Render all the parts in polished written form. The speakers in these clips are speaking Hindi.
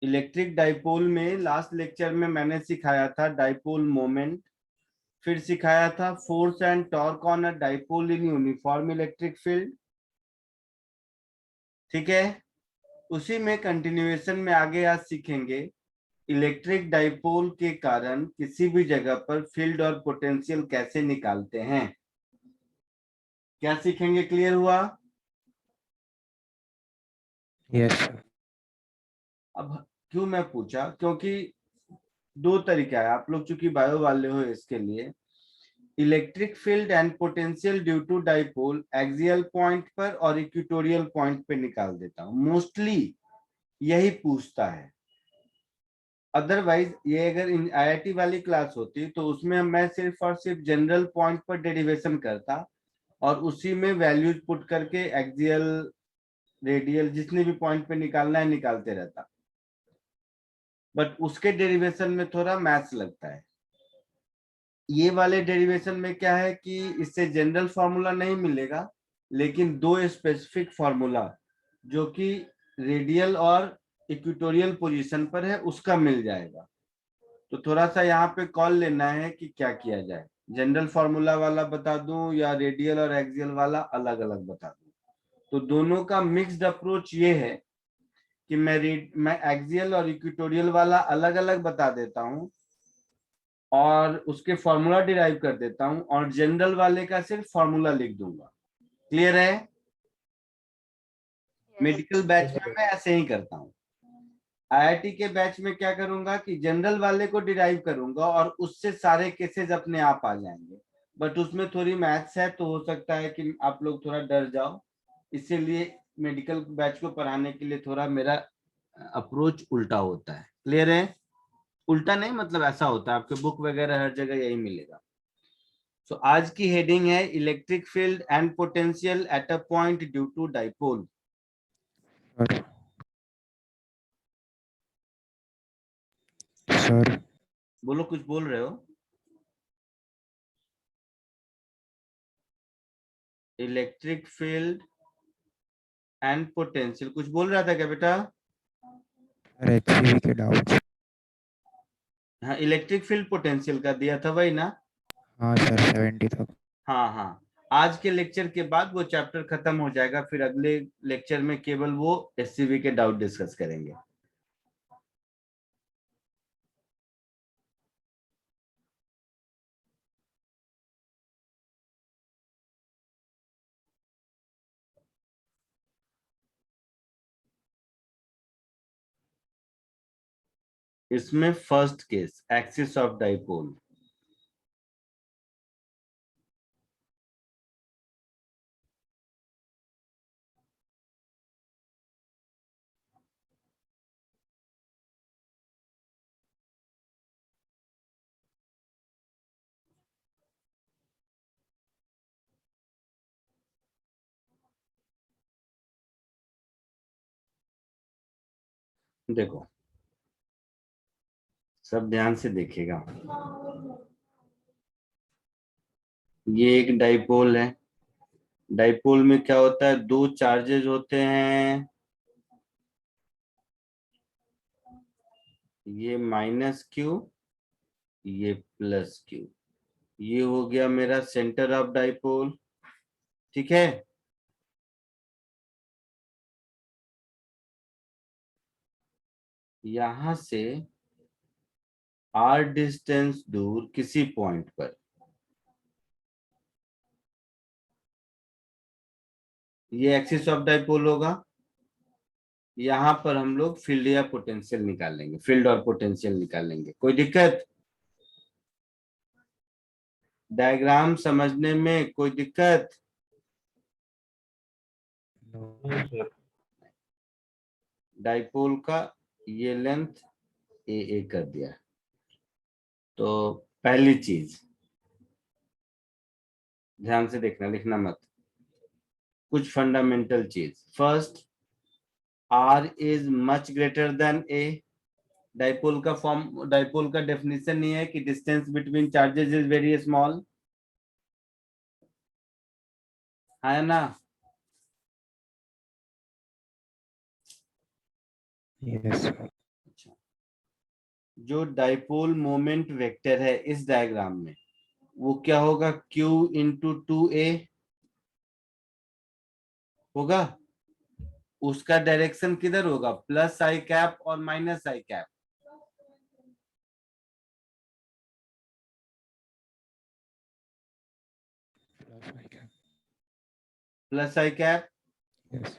इलेक्ट्रिक डाइपोल में लास्ट लेक्चर में मैंने सिखाया था डाइपोल मोमेंट, फिर सिखाया था force and torque on a dipole in uniform electric field. ठीक है, उसी में कंटिन्यूएशन में आगे आज सीखेंगे इलेक्ट्रिक डाइपोल के कारण किसी भी जगह पर फील्ड और पोटेंशियल कैसे निकालते हैं। क्या सीखेंगे, क्लियर हुआ? Yes sir. अब क्यों मैं पूछा, क्योंकि दो तरीका है, आप लोग चूंकि बायो वाले हो, इसके लिए electric field and potential due to dipole axial point पर और इक्वेटोरियल पॉइंट पे निकाल देता हूं, मोस्टली यही पूछता है। अदरवाइज ये अगर आईआईटी वाली क्लास होती तो उसमें मैं सिर्फ और सिर्फ जनरल पॉइंट पर डेरिवेशन करता और उसी में वैल्यूज पुट करके एक्सियल रेडियल जितने भी पॉइंट पे निकालना है निकालते रहता, बट उसके डेरिवेशन में थोड़ा मैथ्स लगता है। ये वाले डेरिवेशन में क्या है कि इससे जनरल फॉर्मूला नहीं मिलेगा, लेकिन दो स्पेसिफिक फॉर्मूला जो कि रेडियल और इक्वेटोरियल पोजीशन पर है उसका मिल जाएगा। तो थोड़ा सा यहाँ पे कॉल लेना है कि क्या किया जाए, जनरल फॉर्मूला वाला बता दूं या रेडियल और एक्सियल वाला अलग अलग बता दूं। तो दोनों का मिक्स्ड अप्रोच ये है कि मैं एक्सियल और इक्वेटोरियल वाला अलग अलग बता देता हूं और उसके फॉर्मूला डिराइव कर देता हूं और जनरल वाले का सिर्फ फॉर्मूला लिख दूंगा। क्लियर है? मेडिकल बैच में मैं ऐसे ही करता हूं। आईआईटी के बैच में क्या करूंगा कि जनरल वाले को डिराइव करूंगा और उससे सारे केसेस अपने आप आ जाएंगे, बट उसमें थोड़ी मैथ्स है तो हो सकता है कि आप लोग थोड़ा डर जाओ, इसीलिए मेडिकल बैच को पढ़ाने के लिए थोड़ा मेरा अप्रोच उल्टा होता है। क्लियर है? उल्टा नहीं मतलब ऐसा होता है, आपके बुक वगैरह हर जगह यही मिलेगा। तो आज की हेडिंग है electric field and potential at a point due to dipole. Sir बोलो, कुछ बोल रहे हो? इलेक्ट्रिक फील्ड एंड पोटेंशियल कुछ बोल रहा था क्या बेटा? सर एचसीवी के डाउट्स। हाँ, इलेक्ट्रिक फील्ड पोटेंशियल का दिया था वही ना? हाँ सर 70 तक। हाँ हाँ, आज के लेक्चर के बाद वो चैप्टर खत्म हो जाएगा, फिर अगले लेक्चर में केवल वो एससीवी के डाउट डिस्कस करेंगे। इसमें first case axis of dipole. देखो, सब ध्यान से देखिएगा। ये एक डाइपोल है। डाइपोल में क्या होता है, दो चार्जेस होते हैं, ये माइनस क्यू, ये प्लस क्यू। ये हो गया मेरा सेंटर ऑफ डाइपोल। ठीक है, यहां से आर डिस्टेंस दूर किसी पॉइंट पर ये एक्सिस ऑफ डाइपोल होगा। यहां पर हम लोग फील्ड या पोटेंशियल निकालेंगे, फील्ड और पोटेंशियल निकालेंगे। कोई दिक्कत? डायग्राम समझने में कोई दिक्कत? डाइपोल का ये लेंथ ए कर दिया। तो पहली चीज ध्यान से देखना, लिखना मत, कुछ फंडामेंटल चीज। First, R is much greater than A. Dipole का डेफिनेशन ये है कि distance between charges is very small, है ना? Yes, sir. अच्छा, जो डाइपोल मोमेंट वेक्टर है इस डायग्राम में वो क्या होगा, Q इंटू 2a होगा। उसका डायरेक्शन किधर होगा, प्लस आई कैप और minus I cap. Plus I can. Plus I cap. Yes,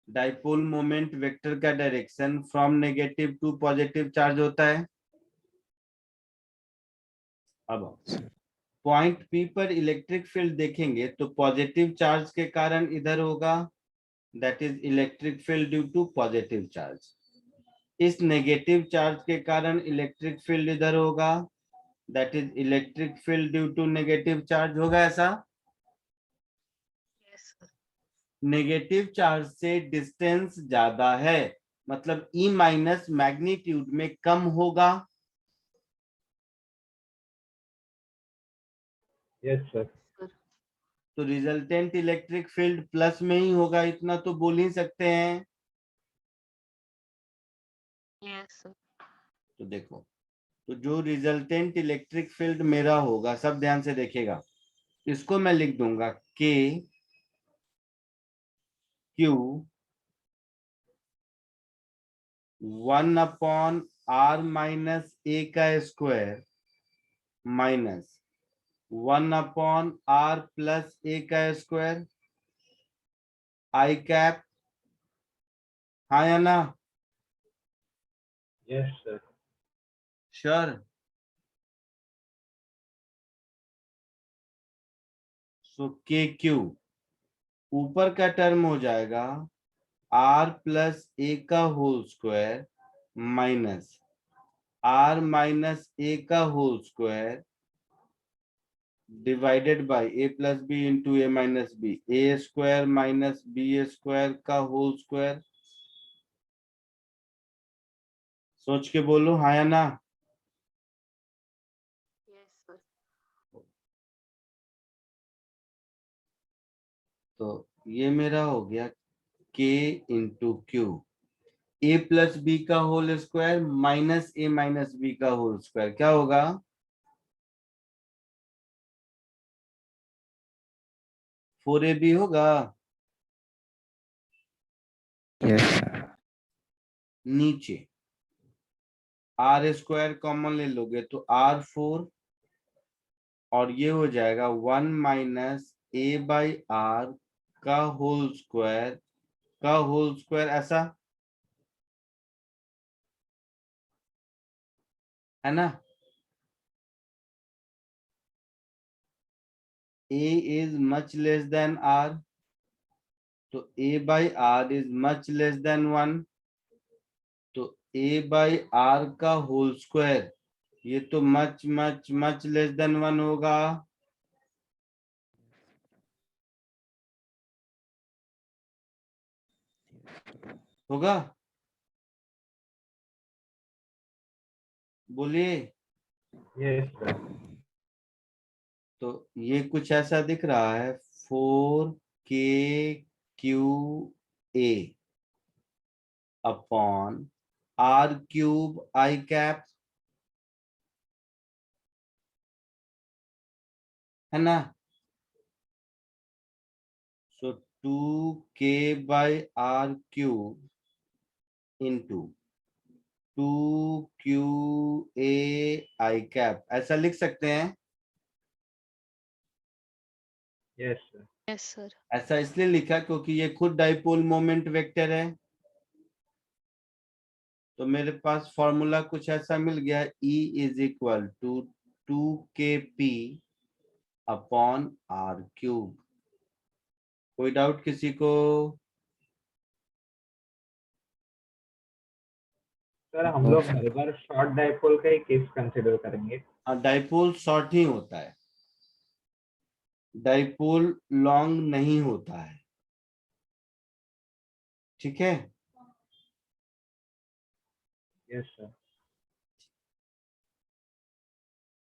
dipole moment vector का direction from negative to positive charge होता है। अब sir. पॉइंट पी पर इलेक्ट्रिक फील्ड देखेंगे तो पॉजिटिव चार्ज के कारण इधर होगा, that is electric field due to positive charge. इस नेगेटिव चार्ज के कारण इलेक्ट्रिक फील्ड इधर होगा, that is electric field due to negative charge. होगा ऐसा। Yes, sir. नेगेटिव चार्ज से डिस्टेंस ज्यादा है, मतलब ई माइनस मैग्नीट्यूड में कम होगा। Yes sir. तो रिजल्टेंट इलेक्ट्रिक फील्ड प्लस में ही होगा, इतना तो बोल ही सकते हैं। Yes, sir. तो देखो, तो जो रिजल्टेंट इलेक्ट्रिक फील्ड मेरा होगा, सब ध्यान से देखिएगा, इसको मैं लिख दूंगा के क्यू 1/r - a का स्क्वायर माइनस 1/r + a का स्क्वायर आई कैप। हाँ या ना? Yes sir. श्योर। सो के क्यू ऊपर का टर्म हो जाएगा r + a का whole square minus r - a का whole square divided by a + b into a - b, a square minus b square का होल स्क्वायर। सोच के बोलो हाँ या ना। Yes, sir. तो ये मेरा हो गया k into Q, a + b का whole square minus a - b का होल स्क्वायर। क्या होगा? फोर ए बी होगा। Yes, sir. नीचे आर स्क्वायर कॉमन ले लोगे तो r4, और ये हो जाएगा 1 - a/r का होल स्क्वायर ऐसा है ना। a is much less than r, तो a/r is much less than 1, तो a/r का होल स्क्वायर ये तो much much much less than 1 होगा। होगा? बोलिए। Yes sir. तो ये कुछ ऐसा दिख रहा है 4k/q/a upon r³ i cap, है ना। सो 2k/r³ into 2qa i cap ऐसा लिख सकते हैं। Yes sir. Yes, sir. ऐसा इसलिए लिखा क्योंकि ये खुद डाइपोल मोमेंट वेक्टर है। तो मेरे पास फॉर्मूला कुछ ऐसा मिल गया, E = 2kp अपॉन r³। कोई डाउट किसी को? सर हम लोग हर बार शॉर्ट डाइपोल का ही केस कंसिडर करेंगे। डाइपोल शॉर्ट ही होता है, डाइपोल लॉन्ग नहीं होता है। ठीक है। Yes sir.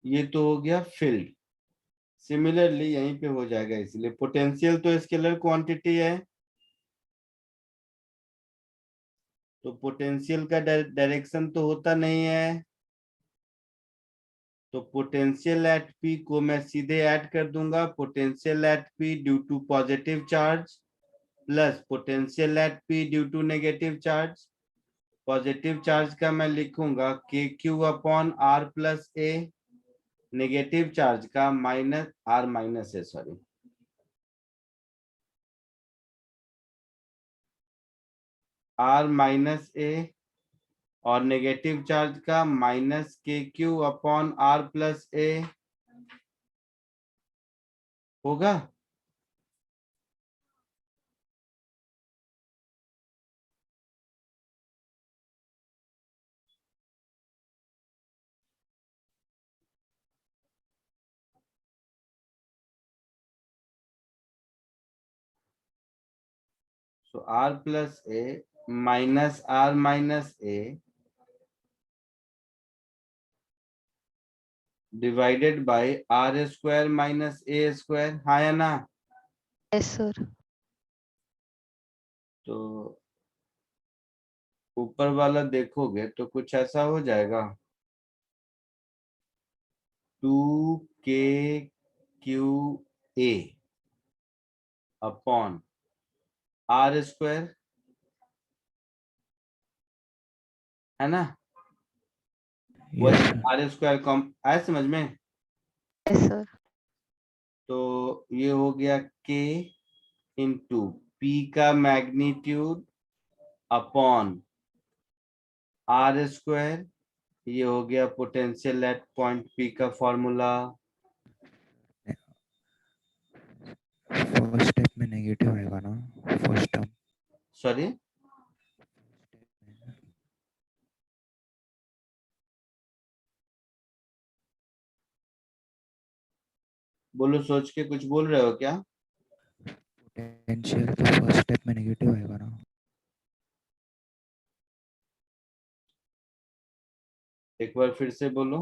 ये तो हो गया फील्ड। सिमिलरली यहीं पे हो जाएगा, इसलिए पोटेंशियल तो स्केलर क्वांटिटी है, तो पोटेंशियल का डायरेक्शन तो होता नहीं है, तो पोटेंशियल एट पी को मैं सीधे ऐड कर दूंगा, potential at P due to positive charge plus potential at P due to negative charge. Positive charge का मैं लिखूंगा K Q upon R plus A, negative charge का minus R minus A, sorry, R minus A, और नेगेटिव चार्ज का minus K Q upon R plus A होगा। So R plus A minus R minus A divided by R square minus A square, हाँ या ना? Yes, sir. तो ऊपर वाला देखोगे तो कुछ ऐसा हो जाएगा, 2KQA अपॉन R स्क्वायर, है ना? Yes, sir. R square com आया समझ में? Yes, sir. तो ये हो गया K इंटू P का मैग्नीट्यूड अपॉन R स्क्वायर, ये हो गया पोटेंशियल एट पॉइंट P का फॉर्मूला। फर्स्ट स्टेप में नेगेटिव आएगा ना, फर्स्ट टर्म। सॉरी, बोलो, सोच के कुछ बोल रहे हो क्या? पोटेंशियल के फर्स्ट स्टेप में नेगेटिव आएगा ना। एक बार फिर से बोलो,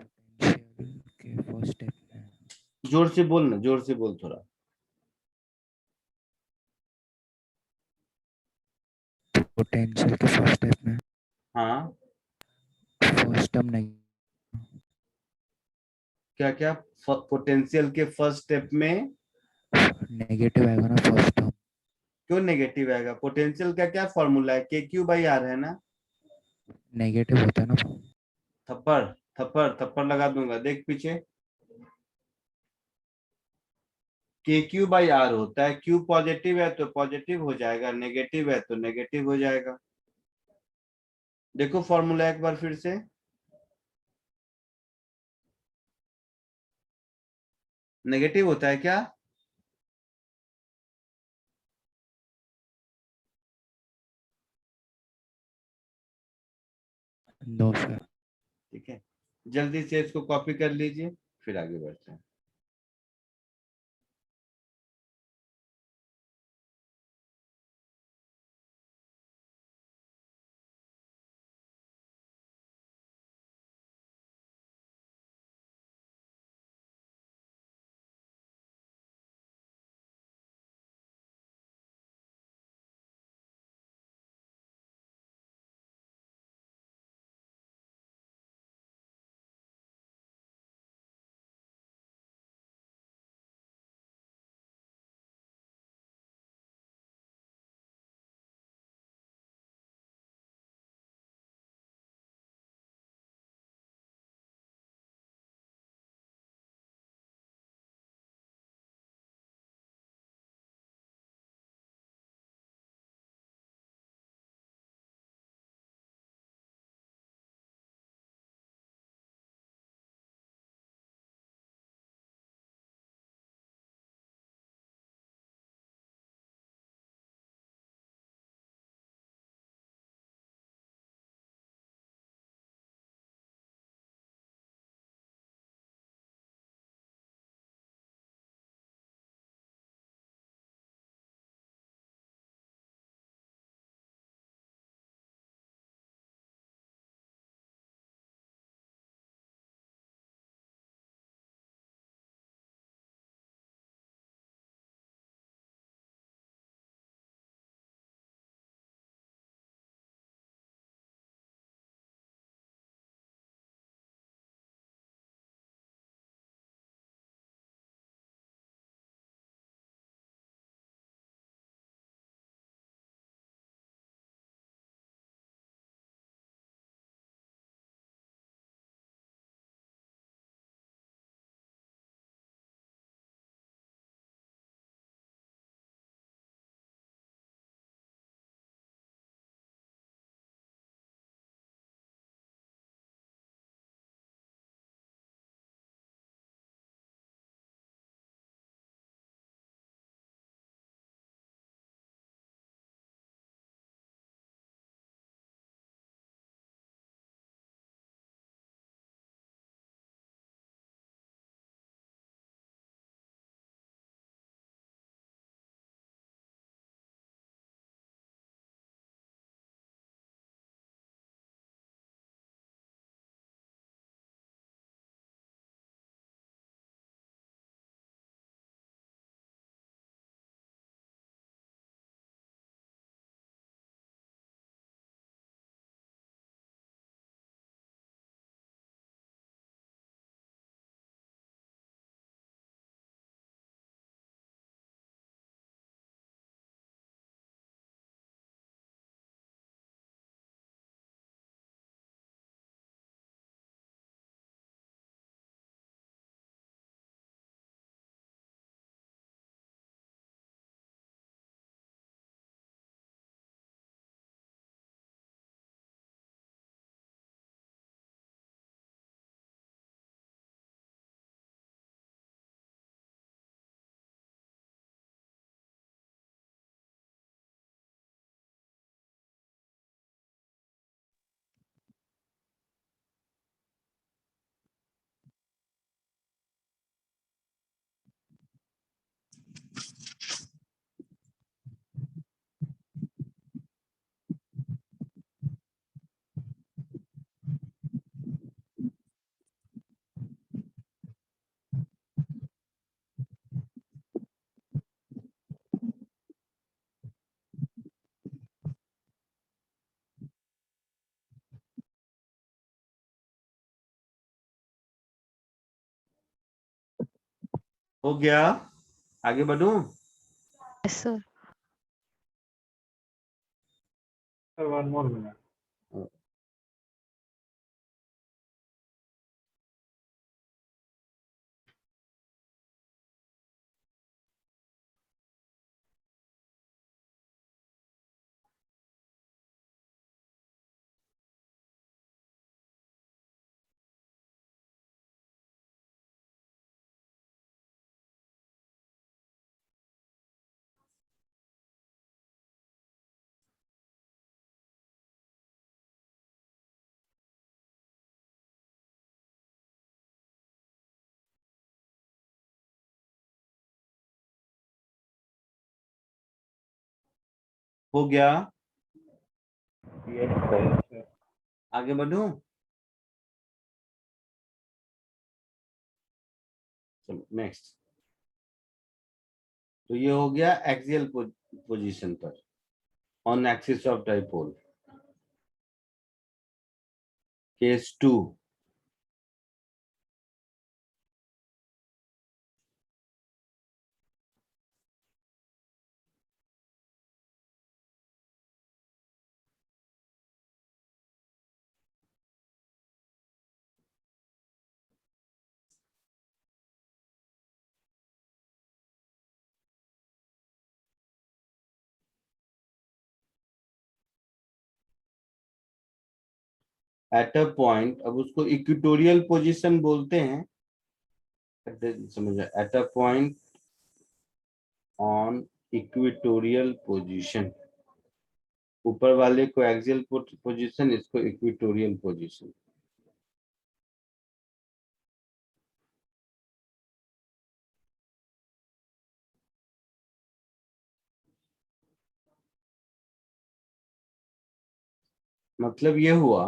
पोटेंशियल के फर्स्ट स्टेप में जोर से बोल ना, जोर से बोल थोड़ा। पोटेंशियल के फर्स्ट स्टेप में हाँ, फर्स्ट टर्म क्या क्या? पोटेंशियल के फर्स्ट स्टेप में नेगेटिव आएगा ना, फर्स्ट टर्म। क्यों नेगेटिव आएगा? पोटेंशियल का क्या फॉर्मूला है? के क्यू बाई आर है ना। नेगेटिव होता है ना। थप्पड़ थप्पड़ थप्पड़ लगा दूंगा, देख पीछे, के क्यू बाई आर होता है, क्यू पॉजिटिव है तो पॉजिटिव हो जाएगा, नेगेटिव है तो नेगेटिव हो जाएगा। देखो फॉर्मूला एक बार फिर से, नेगेटिव होता है क्या? No sir. ठीक है, जल्दी से इसको कॉपी कर लीजिए, फिर आगे बढ़ते हैं। हो गया, आगे बढ़ूं? Yes, sir. Sir, 1 more minute. हो गया, Yes, sir. आगे बढ़ूं? चलो नेक्स्ट। तो ये हो गया एक्सियल पोजीशन पर on axis of dipole. Case 2, eight a point, अब उसको इक्वेटोरियल पोजीशन बोलते हैं, समझ, eight a point on equatorial position. ऊपर वाले को एक्सियल पोजीशन, इसको इक्वेटोरियल पोजीशन। मतलब ये हुआ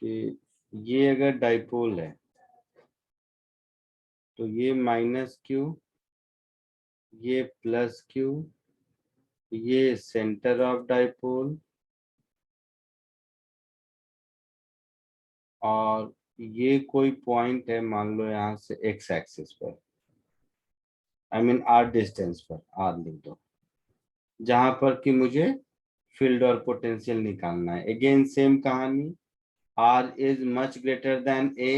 कि ये अगर डाइपोल है तो ये -q, ये +q, ये सेंटर ऑफ डाइपोल, और ये कोई पॉइंट है मान लो यहाँ से x एक्सिस पर, आई मीन r डिस्टेंस पर, r लिख दो, जहां पर कि मुझे फील्ड और पोटेंशियल निकालना है। अगेन सेम कहानी, r is much greater than a,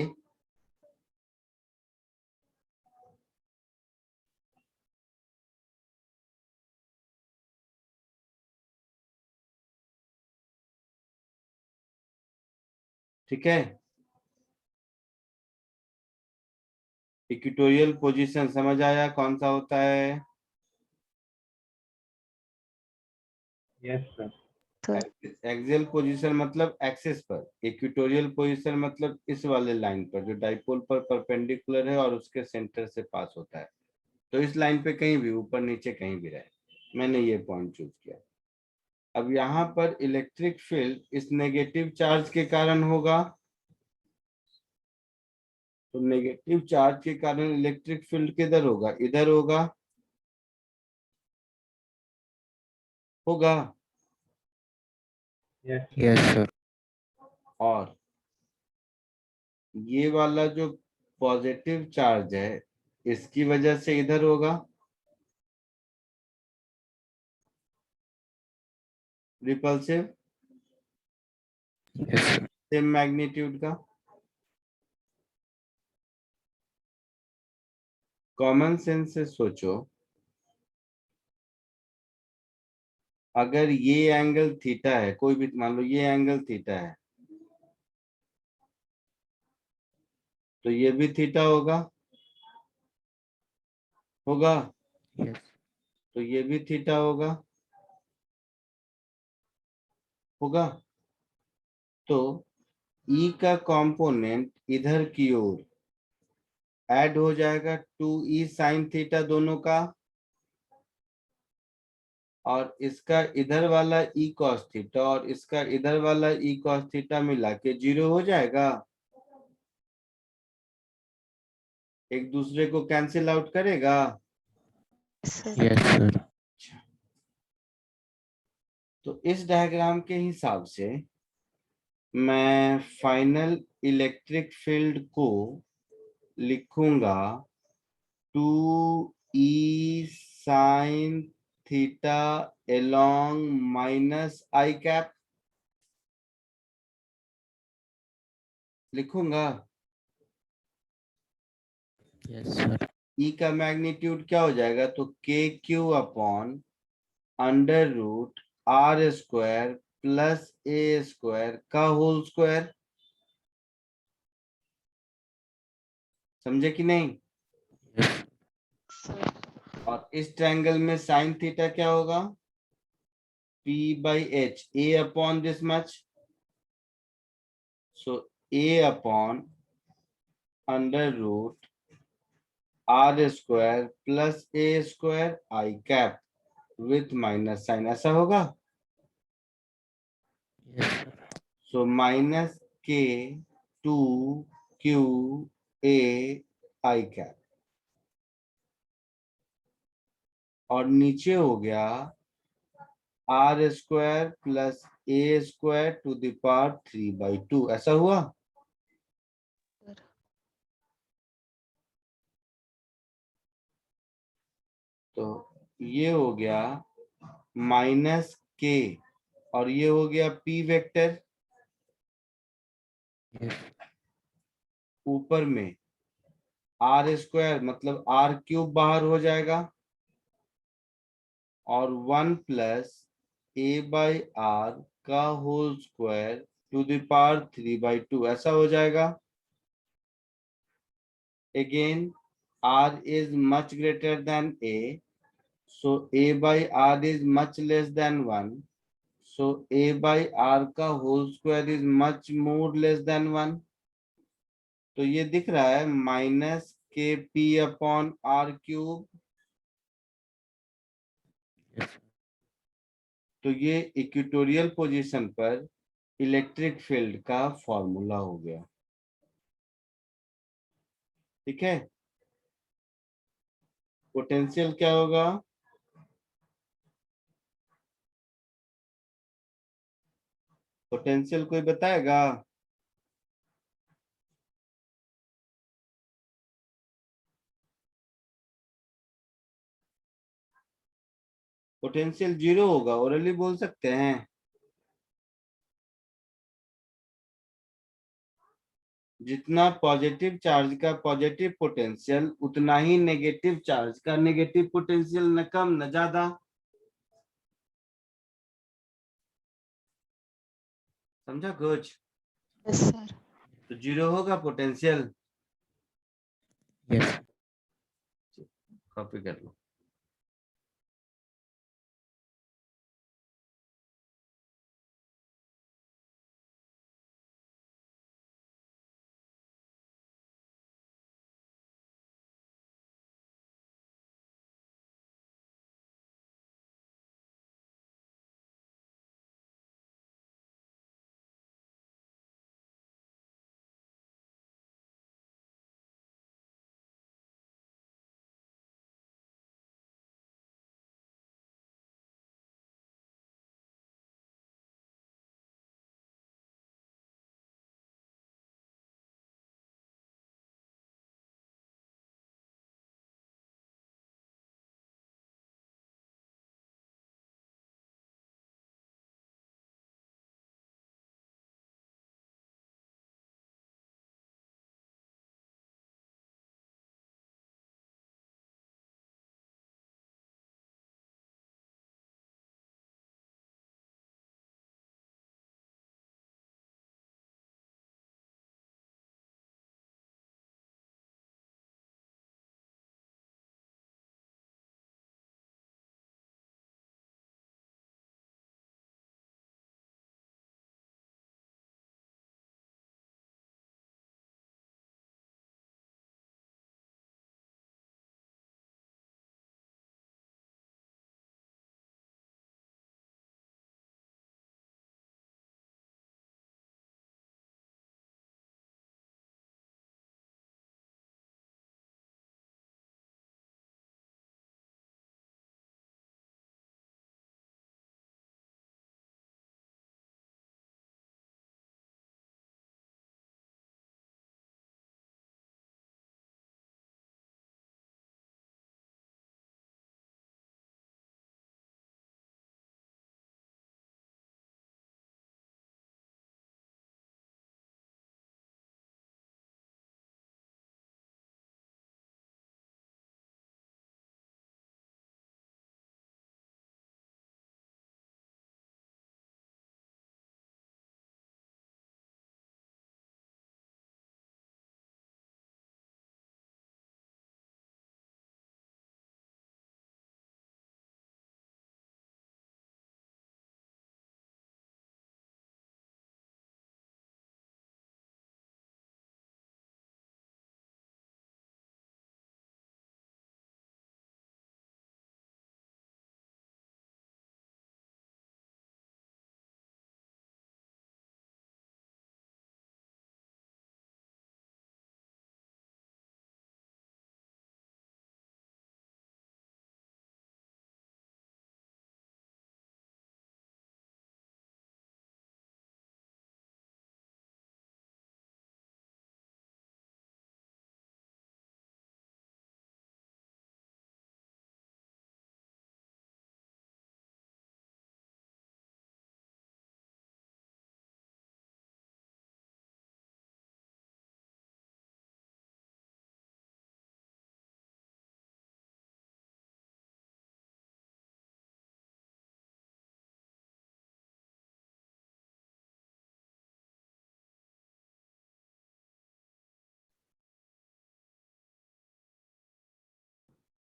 ठीक है। इक्वेटोरियल पोजीशन समझ आया कौन सा होता है? Yes, sir. Sir. Axial position मतलब एक्सिस पर, इक्वेटोरियल पोजीशन मतलब इस वाले लाइन पर जो डाइपोल पर परपेंडिकुलर है और उसके सेंटर से पास होता है। तो इस लाइन पे कहीं भी ऊपर नीचे कहीं भी रहे, मैंने ये पॉइंट चूज किया। अब यहाँ पर इलेक्ट्रिक फील्ड इस नेगेटिव चार्ज के कारण होगा, तो नेगेटिव चार्ज के कारण इलेक्ट्रिक फील्ड किधर होगा? इधर होगा, होगा। Yes, sir. Yes, sir. और ये वाला जो पॉजिटिव चार्ज है इसकी वजह से इधर होगा, repulsive, Yes, sir. Same magnitude का। कॉमन सेंस से सोचो, अगर ये एंगल थीटा है, कोई भी मान लो ये एंगल थीटा है, तो ये भी थीटा होगा, होगा, Yes. तो ये भी थीटा होगा, होगा। तो E का कंपोनेंट इधर की ओर ऐड हो जाएगा 2E साइन थीटा दोनों का, और इसका इधर वाला E cos थीटा और इसका इधर वाला E cos थीटा मिला के 0 हो जाएगा, एक दूसरे को कैंसिल आउट करेगा। Yes, sir. Yes, sir. तो इस डायग्राम के हिसाब से मैं फाइनल इलेक्ट्रिक फील्ड को लिखूंगा 2E sin theta along minus I cap लिखूंगा। Yes, sir. E का मैग्नीट्यूड क्या हो जाएगा, तो KQ upon under root R square plus A square का होल स्क्वायर। समझे कि नहीं? Yes. sir, और इस ट्रायंगल में साइन थीटा क्या होगा, P/H, A upon this much, so A upon under root R square plus A square I cap with minus sign, ऐसा होगा। Yes, sir. So minus K2QA I cap, और नीचे हो गया R square plus A square to the power 3/2, ऐसा हुआ। sir, तो ये हो गया माइनस K, और ये हो गया P वेक्टर। Yes. ऊपर में R स्क्वायर मतलब R³ बाहर हो जाएगा, और 1 प्लस A/R का whole square to the power 3/2, ऐसा हो जाएगा। Again R is much greater than A, so A/R is much less than 1, so A/R का whole square is much more less than 1। तो ये दिख रहा है minus KP upon R³। Yes. तो ये इक्वेटोरियल पोजीशन पर इलेक्ट्रिक फील्ड का फॉर्मूला हो गया। ठीक है, पोटेंशियल क्या होगा, पोटेंशियल कोई बताएगा? पोटेंशियल 0 होगा, ओरली बोल सकते हैं। जितना पॉजिटिव चार्ज का पॉजिटिव पोटेंशियल, उतना ही नेगेटिव चार्ज का नेगेटिव पोटेंशियल, न कम न ज्यादा। समझा कुछ? yes, sir. तो 0 होगा पोटेंशियल। Yes. कॉपी कर लो।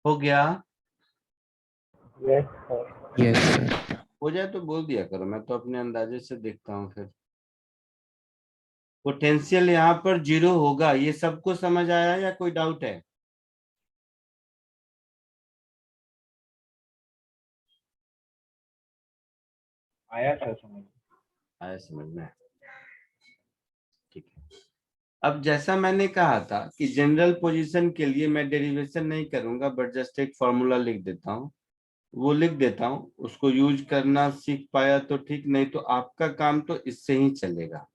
हो गया? Yes sir. Yes, sir. हो जाए तो बोल दिया करो, मैं तो अपने अंदाजे से देखता हूँ फिर। पोटेंशियल यहाँ पर 0 होगा, ये सबको समझ आया या कोई डाउट है? आया सर समझ। आया समझ में? ठीक है। अब जैसा मैंने कहा था कि जनरल पोजीशन के लिए मैं डेरिवेशन नहीं करूंगा, बट जस्ट एक फॉर्मूला लिख देता हूँ, वो लिख देता हूँ, उसको यूज करना सीख पाया तो ठीक, नहीं तो आपका काम तो इससे ही चलेगा।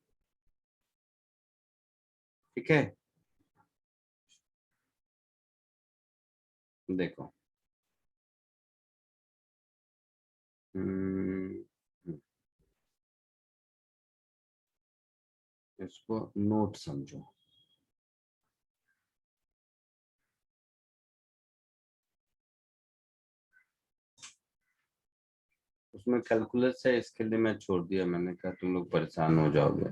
ठीक है, देखो। इसको नोट समझो। उसमें कैलकुलस है, इसके लिए मैं छोड़ दिया, मैंने कहा तुम लोग परेशान हो जाओगे।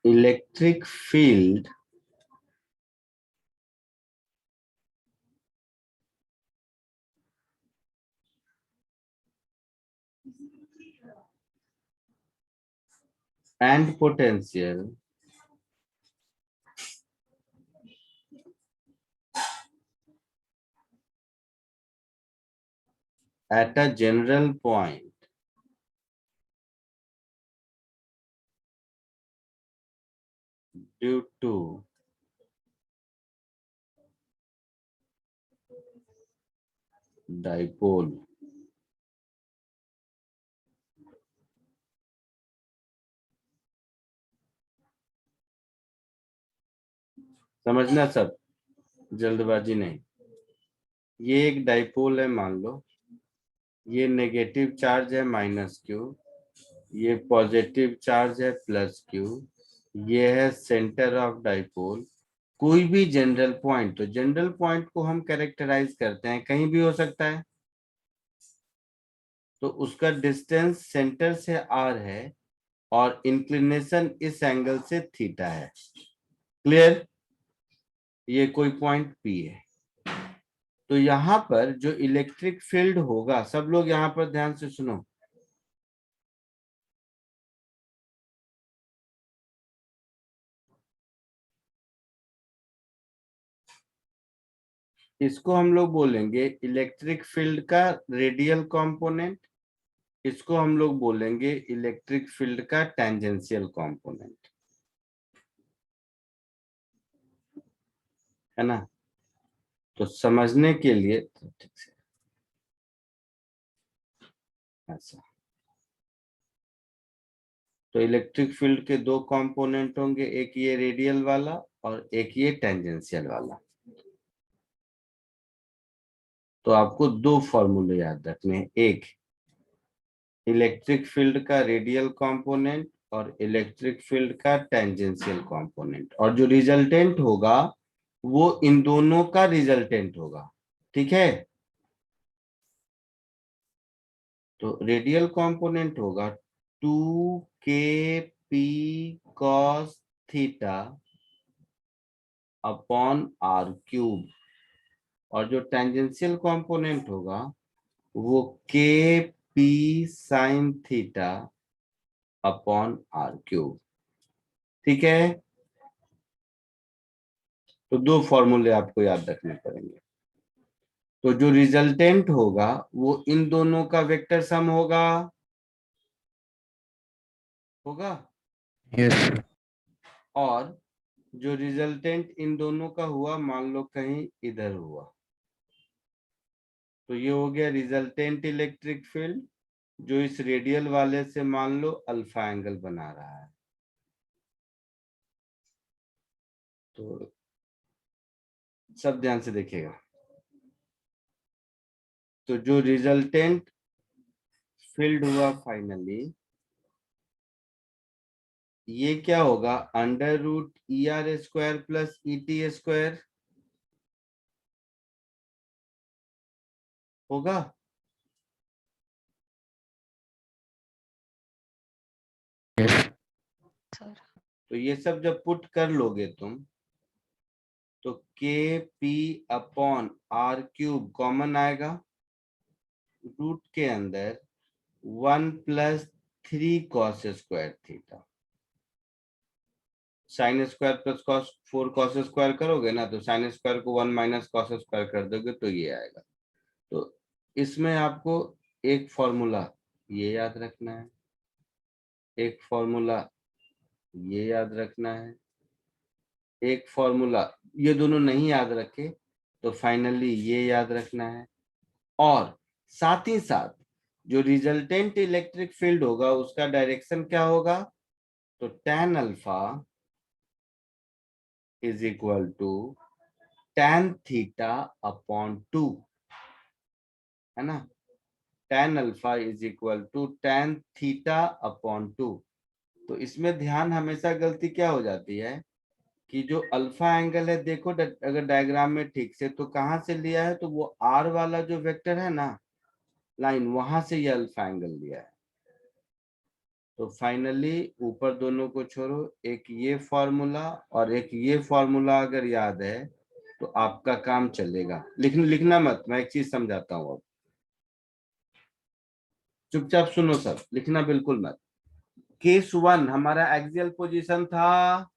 Electric field and potential at a general point due to dipole समझना सब, जल्दबाजी नहीं। ये एक डाइपोल है, मान लो ये नेगेटिव चार्ज है -q, ये पॉजिटिव चार्ज है +q, ये है सेंटर ऑफ डाइपोल। कोई भी जनरल पॉइंट, तो जनरल पॉइंट को हम कैरेक्टराइज करते हैं, कहीं भी हो सकता है, तो उसका डिस्टेंस सेंटर से r है और इंक्लिनेशन इस एंगल से थीटा है। क्लियर? ये कोई पॉइंट P है। तो यहां पर जो इलेक्ट्रिक फील्ड होगा, सब लोग यहां पर ध्यान से सुनो, इसको हम लोग बोलेंगे इलेक्ट्रिक फील्ड का रेडियल कंपोनेंट, इसको हम लोग बोलेंगे इलेक्ट्रिक फील्ड का टेंजेंशियल कंपोनेंट, है ना? तो समझने के लिए ठीक से ऐसा, तो इलेक्ट्रिक फील्ड के दो कंपोनेंट होंगे, एक ये रेडियल वाला और एक ये टेंजेंशियल वाला। तो आपको दो फॉर्मूले याद रखने हैं, एक इलेक्ट्रिक फील्ड का रेडियल कंपोनेंट और इलेक्ट्रिक फील्ड का टेंजेंशियल कंपोनेंट, और जो रिजल्टेंट होगा वो इन दोनों का रिजल्टेंट होगा। ठीक है, तो रेडियल कंपोनेंट होगा 2kp cos theta upon r3, और जो टेंजेंशियल कंपोनेंट होगा वो kp sin theta upon r3। ठीक है, तो दो फॉर्मूले आपको याद रखने पड़ेंगे। तो जो रिजल्टेंट होगा वो इन दोनों का वेक्टर सम होगा, होगा, Yes, sir. और जो रिजल्टेंट इन दोनों का हुआ, मान लो कहीं इधर हुआ, तो ये हो गया रिजल्टेंट इलेक्ट्रिक फील्ड, जो इस रेडियल वाले से मान लो अल्फा एंगल बना रहा है। तो सब ध्यान से देखिएगा, तो जो रिजल्टेंट फील्ड हुआ फाइनली, ये क्या होगा, √ER² प्लस ET² होगा। Yes. सर। तो ये सब जब पुट कर लोगे तुम तो K P upon R cube common आएगा, रूट के अंदर 1+3 cos square theta, sine square plus cos 4 cos square करोगे ना तो साइन स्क्वायर को 1 माइनस cos स्क्वायर कर दोगे तो ये आएगा। तो इसमें आपको एक फॉर्मूला ये याद रखना है, एक फॉर्मूला ये याद रखना है, एक फॉर्मूला ये दोनों नहीं याद रखे तो फाइनली ये याद रखना है। और साथ ही साथ जो रिजल्टेंट इलेक्ट्रिक फील्ड होगा उसका डायरेक्शन क्या होगा, तो tan alpha is equal to tan theta upon 2, है ना। tan alpha is equal to tan theta upon 2। तो इसमें ध्यान हमेशा गलती क्या हो जाती है कि जो अल्फा एंगल है, देखो अगर डायग्राम में ठीक से तो कहाँ से लिया है, तो वो आर वाला जो वेक्टर है ना लाइन, वहां से ये अल्फा एंगल लिया है। तो फाइनली ऊपर दोनों को छोड़ो, एक ये फॉर्मूला और एक ये फॉर्मूला अगर याद है तो आपका काम चलेगा। लिखना मत, मैं एक चीज समझाता हूँ अब, चुपचाप सुनो सब, लिखना बिल्कुल मत। केस 1 हमारा एक्सियल पोजीशन था,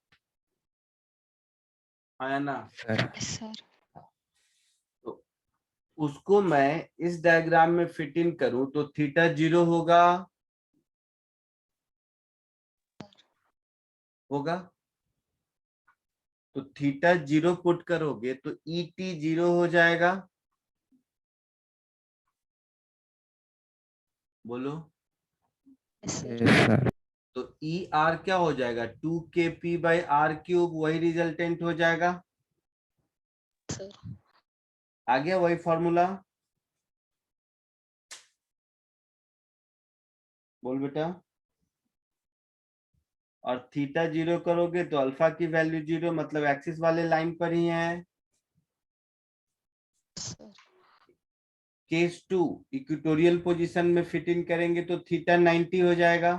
है ना। सर। Yes sir. तो उसको मैं इस डायग्राम में फिट इन करूं तो थीटा 0 होगा, होगा। तो थीटा 0 पुट करोगे तो ET 0 हो जाएगा, बोलो। Yes sir. Yes sir. तो ER क्या हो जाएगा, 2kp/r³, वही रिजल्टेंट हो जाएगा। सर। आ गया वही फॉर्मूला, बोल बेटा। और थीटा 0 करोगे तो अल्फा की वैल्यू 0, मतलब एक्सिस वाले लाइन पर ही है। सर। केस 2 इक्वेटोरियल पोजीशन में फिट इन करेंगे तो थीटा 90 हो जाएगा।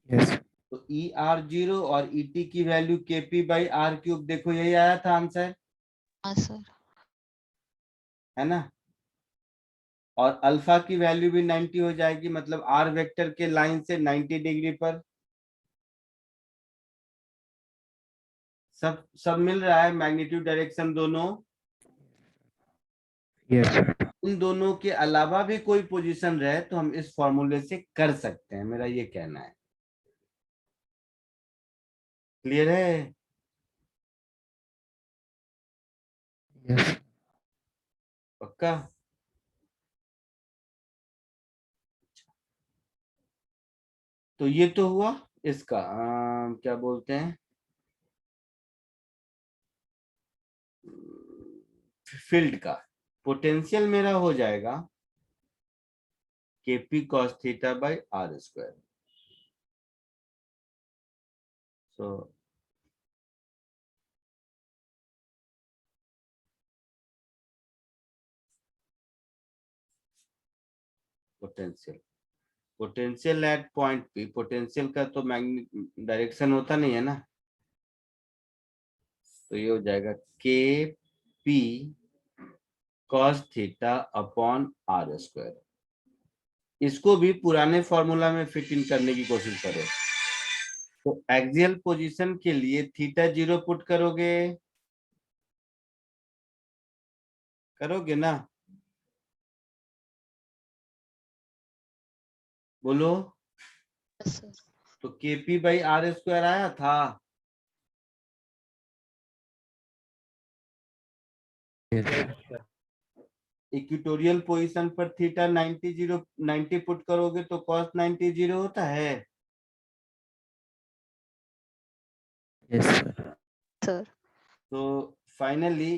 यस। तो ER 0 और ET की वैल्यू kp/r³, देखो यही आया था आंसर, हाँ सर। है ना। और अल्फा की वैल्यू भी 90 हो जाएगी, मतलब आर वेक्टर के लाइन से 90 डिग्री पर। सब मिल रहा है, मैग्नीट्यूड डायरेक्शन दोनों। Yes sir. इन दोनों के अलावा भी कोई पोजीशन रहे तो हम इस फॉर्मूले से कर सकते हैं, मेरा ये कहना है। क्लियर है? यस। पक्का? तो ये तो हुआ इसका क्या बोलते हैं, फील्ड का। पोटेंशियल मेरा हो जाएगा kp cos θ/r²। So potential, potential at point P, potential का तो डायरेक्शन होता नहीं है ना, तो ये हो जाएगा के P cos theta upon r²। इसको भी पुराने फॉर्मूला में फिट इन करने की कोशिश करो। तो एक्सियल पोजीशन के लिए थीटा 0 पुट करोगे, करोगे ना, बोलो। Yes sir. तो kp/r² आया था, yes. Yes sir. Equatorial position पर थीटा 90 पुट करोगे तो cos 90 0 होता है। Yes sir. सर। तो फाइनली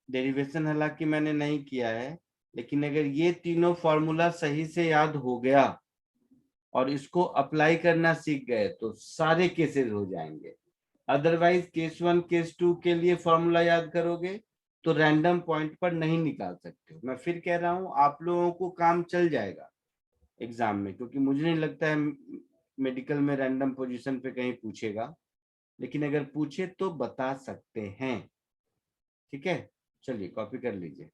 डेरिवेशन हालांकि मैंने नहीं किया है, लेकिन अगर ये तीनों फॉर्मूला सही से याद हो गया और इसको अप्लाई करना सीख गए तो सारे केसेस हो जाएंगे। अदरवाइज केस 1 केस 2 के लिए फॉर्मूला याद करोगे तो रैंडम पॉइंट पर नहीं निकाल सकते। मैं फिर कह रहा हूं, आप लोगों को काम चल जाएगा, एग्जाम में, क्योंकि मुझे नहीं लगता है मेडिकल में रैंडम पोजीशन पे कहीं पूछेगा, लेकिन अगर पूछे तो बता सकते हैं। ठीक है, चलिए कॉपी कर लीजिए।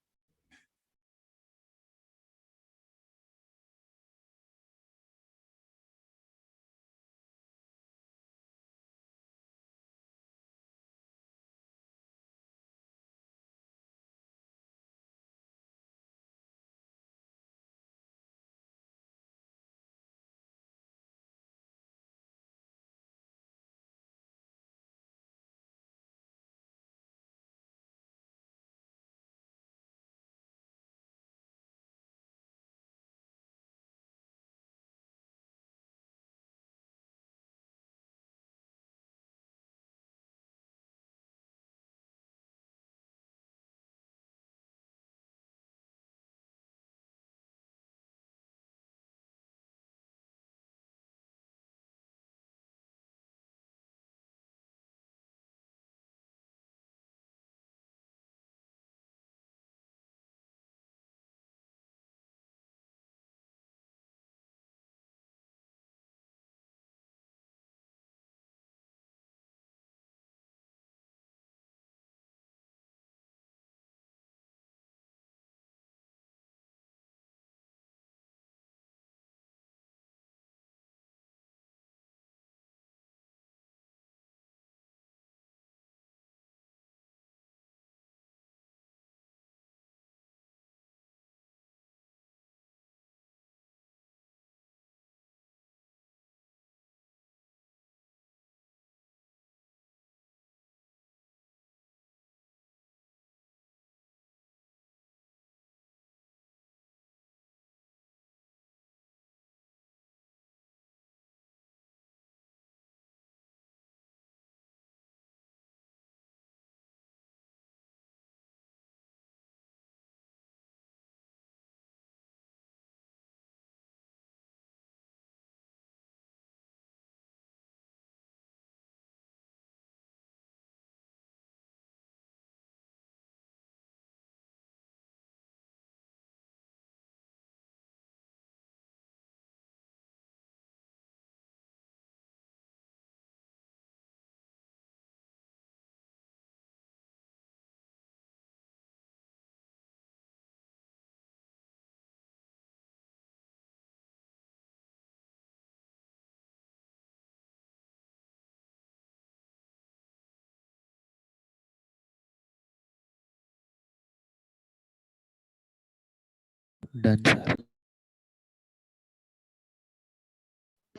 Done sir.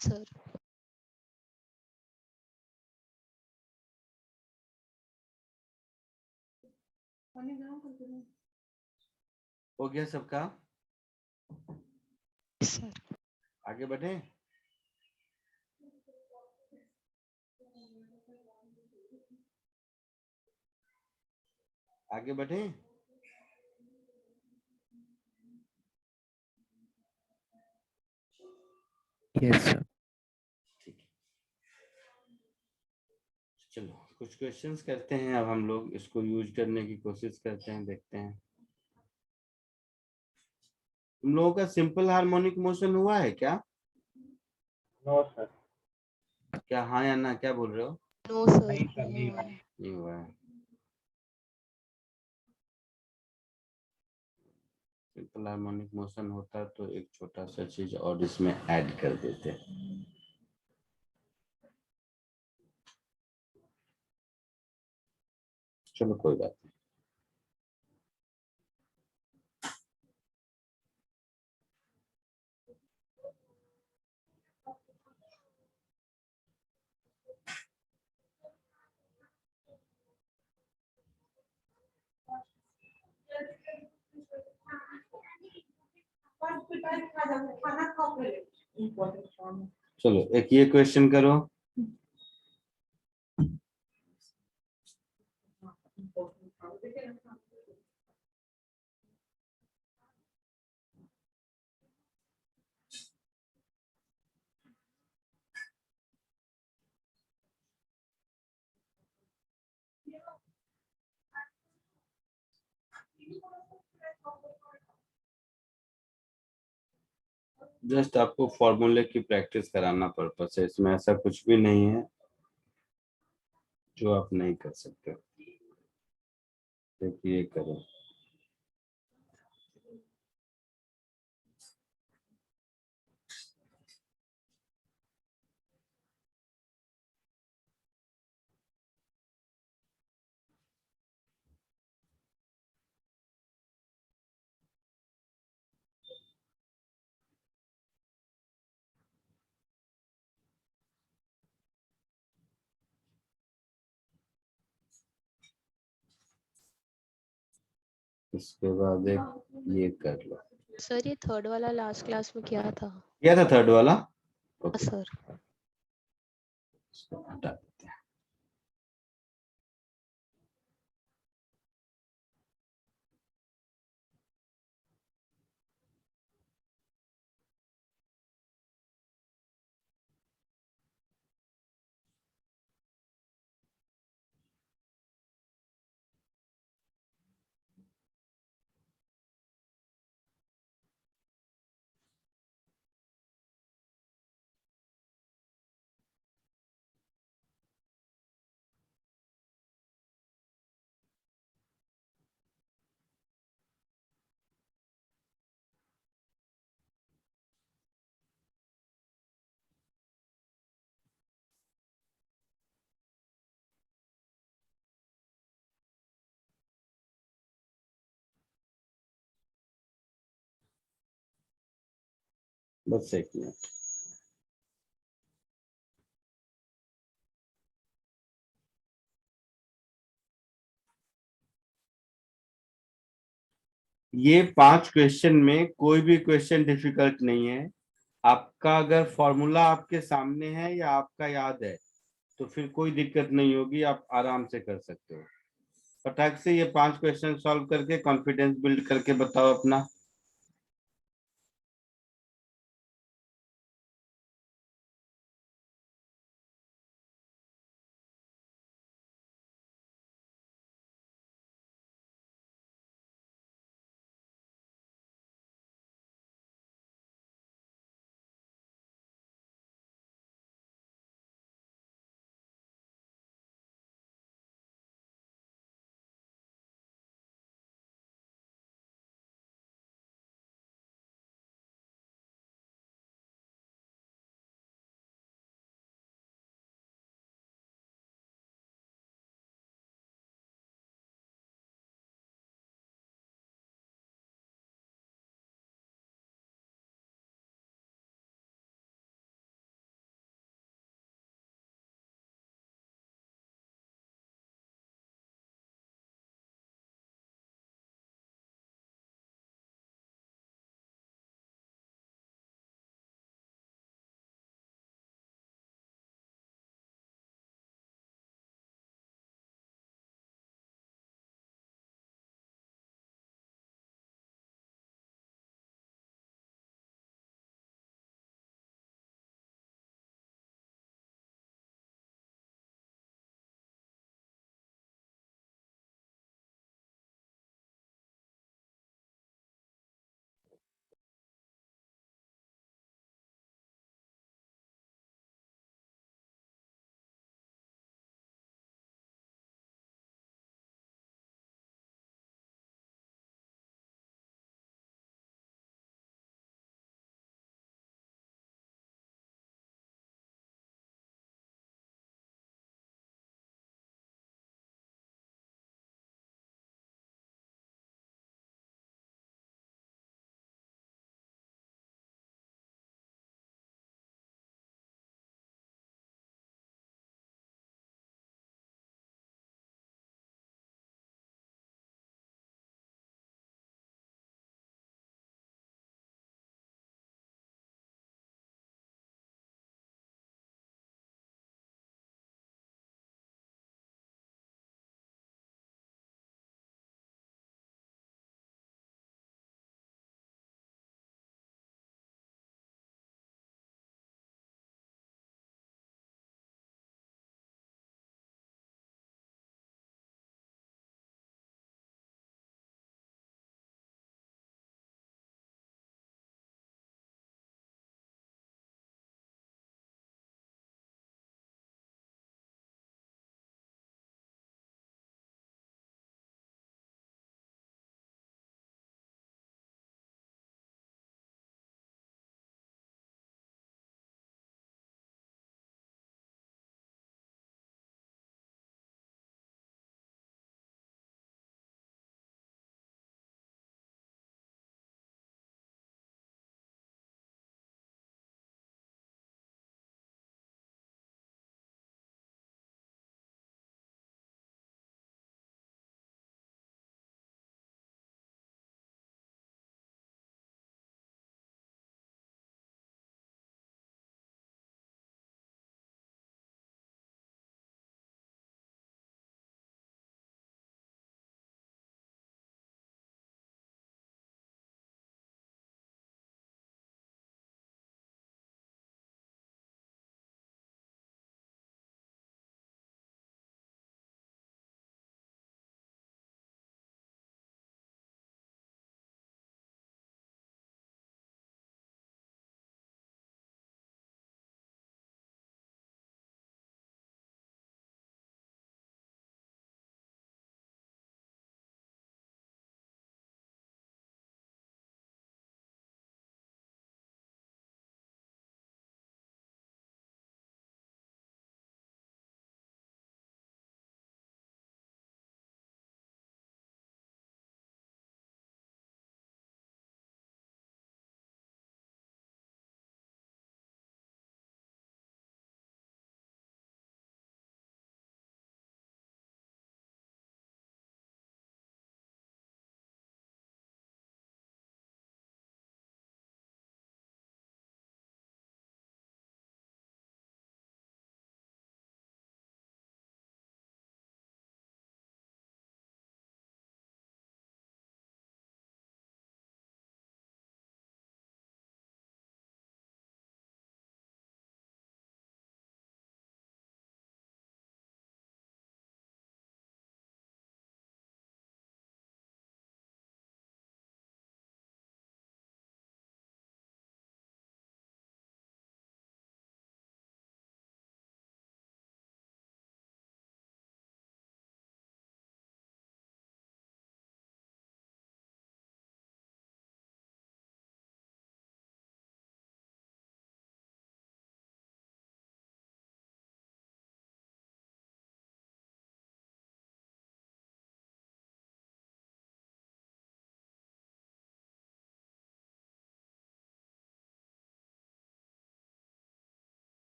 सर। हो गया सबका? सर। आगे बढ़े? आगे बढ़े? Yes sir. ठीक है, चलो कुछ क्वेश्चंस करते हैं। अब हम लोग इसको यूज करने की कोशिश करते हैं, देखते हैं। तुम लोगों का सिंपल हार्मोनिक मोशन हुआ है क्या? No sir. क्या हाँ या ना, क्या बोल रहे हो? नो सर, नहीं सर, नहीं नहीं हुआ हुआ। है। नहीं हुआ है। सिंपल हार्मोनिक मोशन होता तो एक छोटा सा चीज और इसमें ऐड कर देते। चलो कोई बात नहीं। चलो एक ये क्वेश्चन करो। जस्ट आपको फॉर्मूले की प्रैक्टिस कराना पर्पस है, इसमें ऐसा कुछ भी नहीं है जो आप नहीं कर सकते। देखिए करो। इसके बाद एक ये कर लो। सर ये थर्ड वाला लास्ट क्लास में क्या था? क्या था थर्ड वाला? हाँ ओके, सर। इसको हटा देते हैं। बस एक मिनट। ये 5 क्वेश्चन में कोई भी क्वेश्चन डिफिकल्ट नहीं है। आपका अगर फॉर्मूला आपके सामने है या आपका याद है तो फिर कोई दिक्कत नहीं होगी, आप आराम से कर सकते हो। फटाक से ये 5 क्वेश्चन सॉल्व करके कॉन्फिडेंस बिल्ड करके बताओ अपना।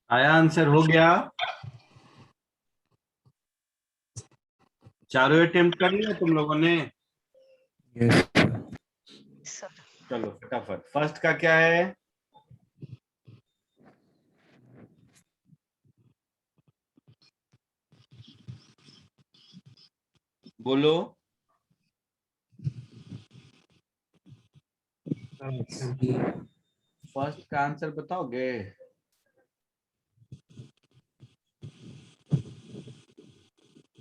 आया आंसर? हो गया? चारों अटेम्प्ट कर लिया तुम लोगों ने? यस सर चलो फटाफट, फर्स्ट का क्या है? बोलो। ऑप्शन सी फर्स्ट का आंसर बताओगे?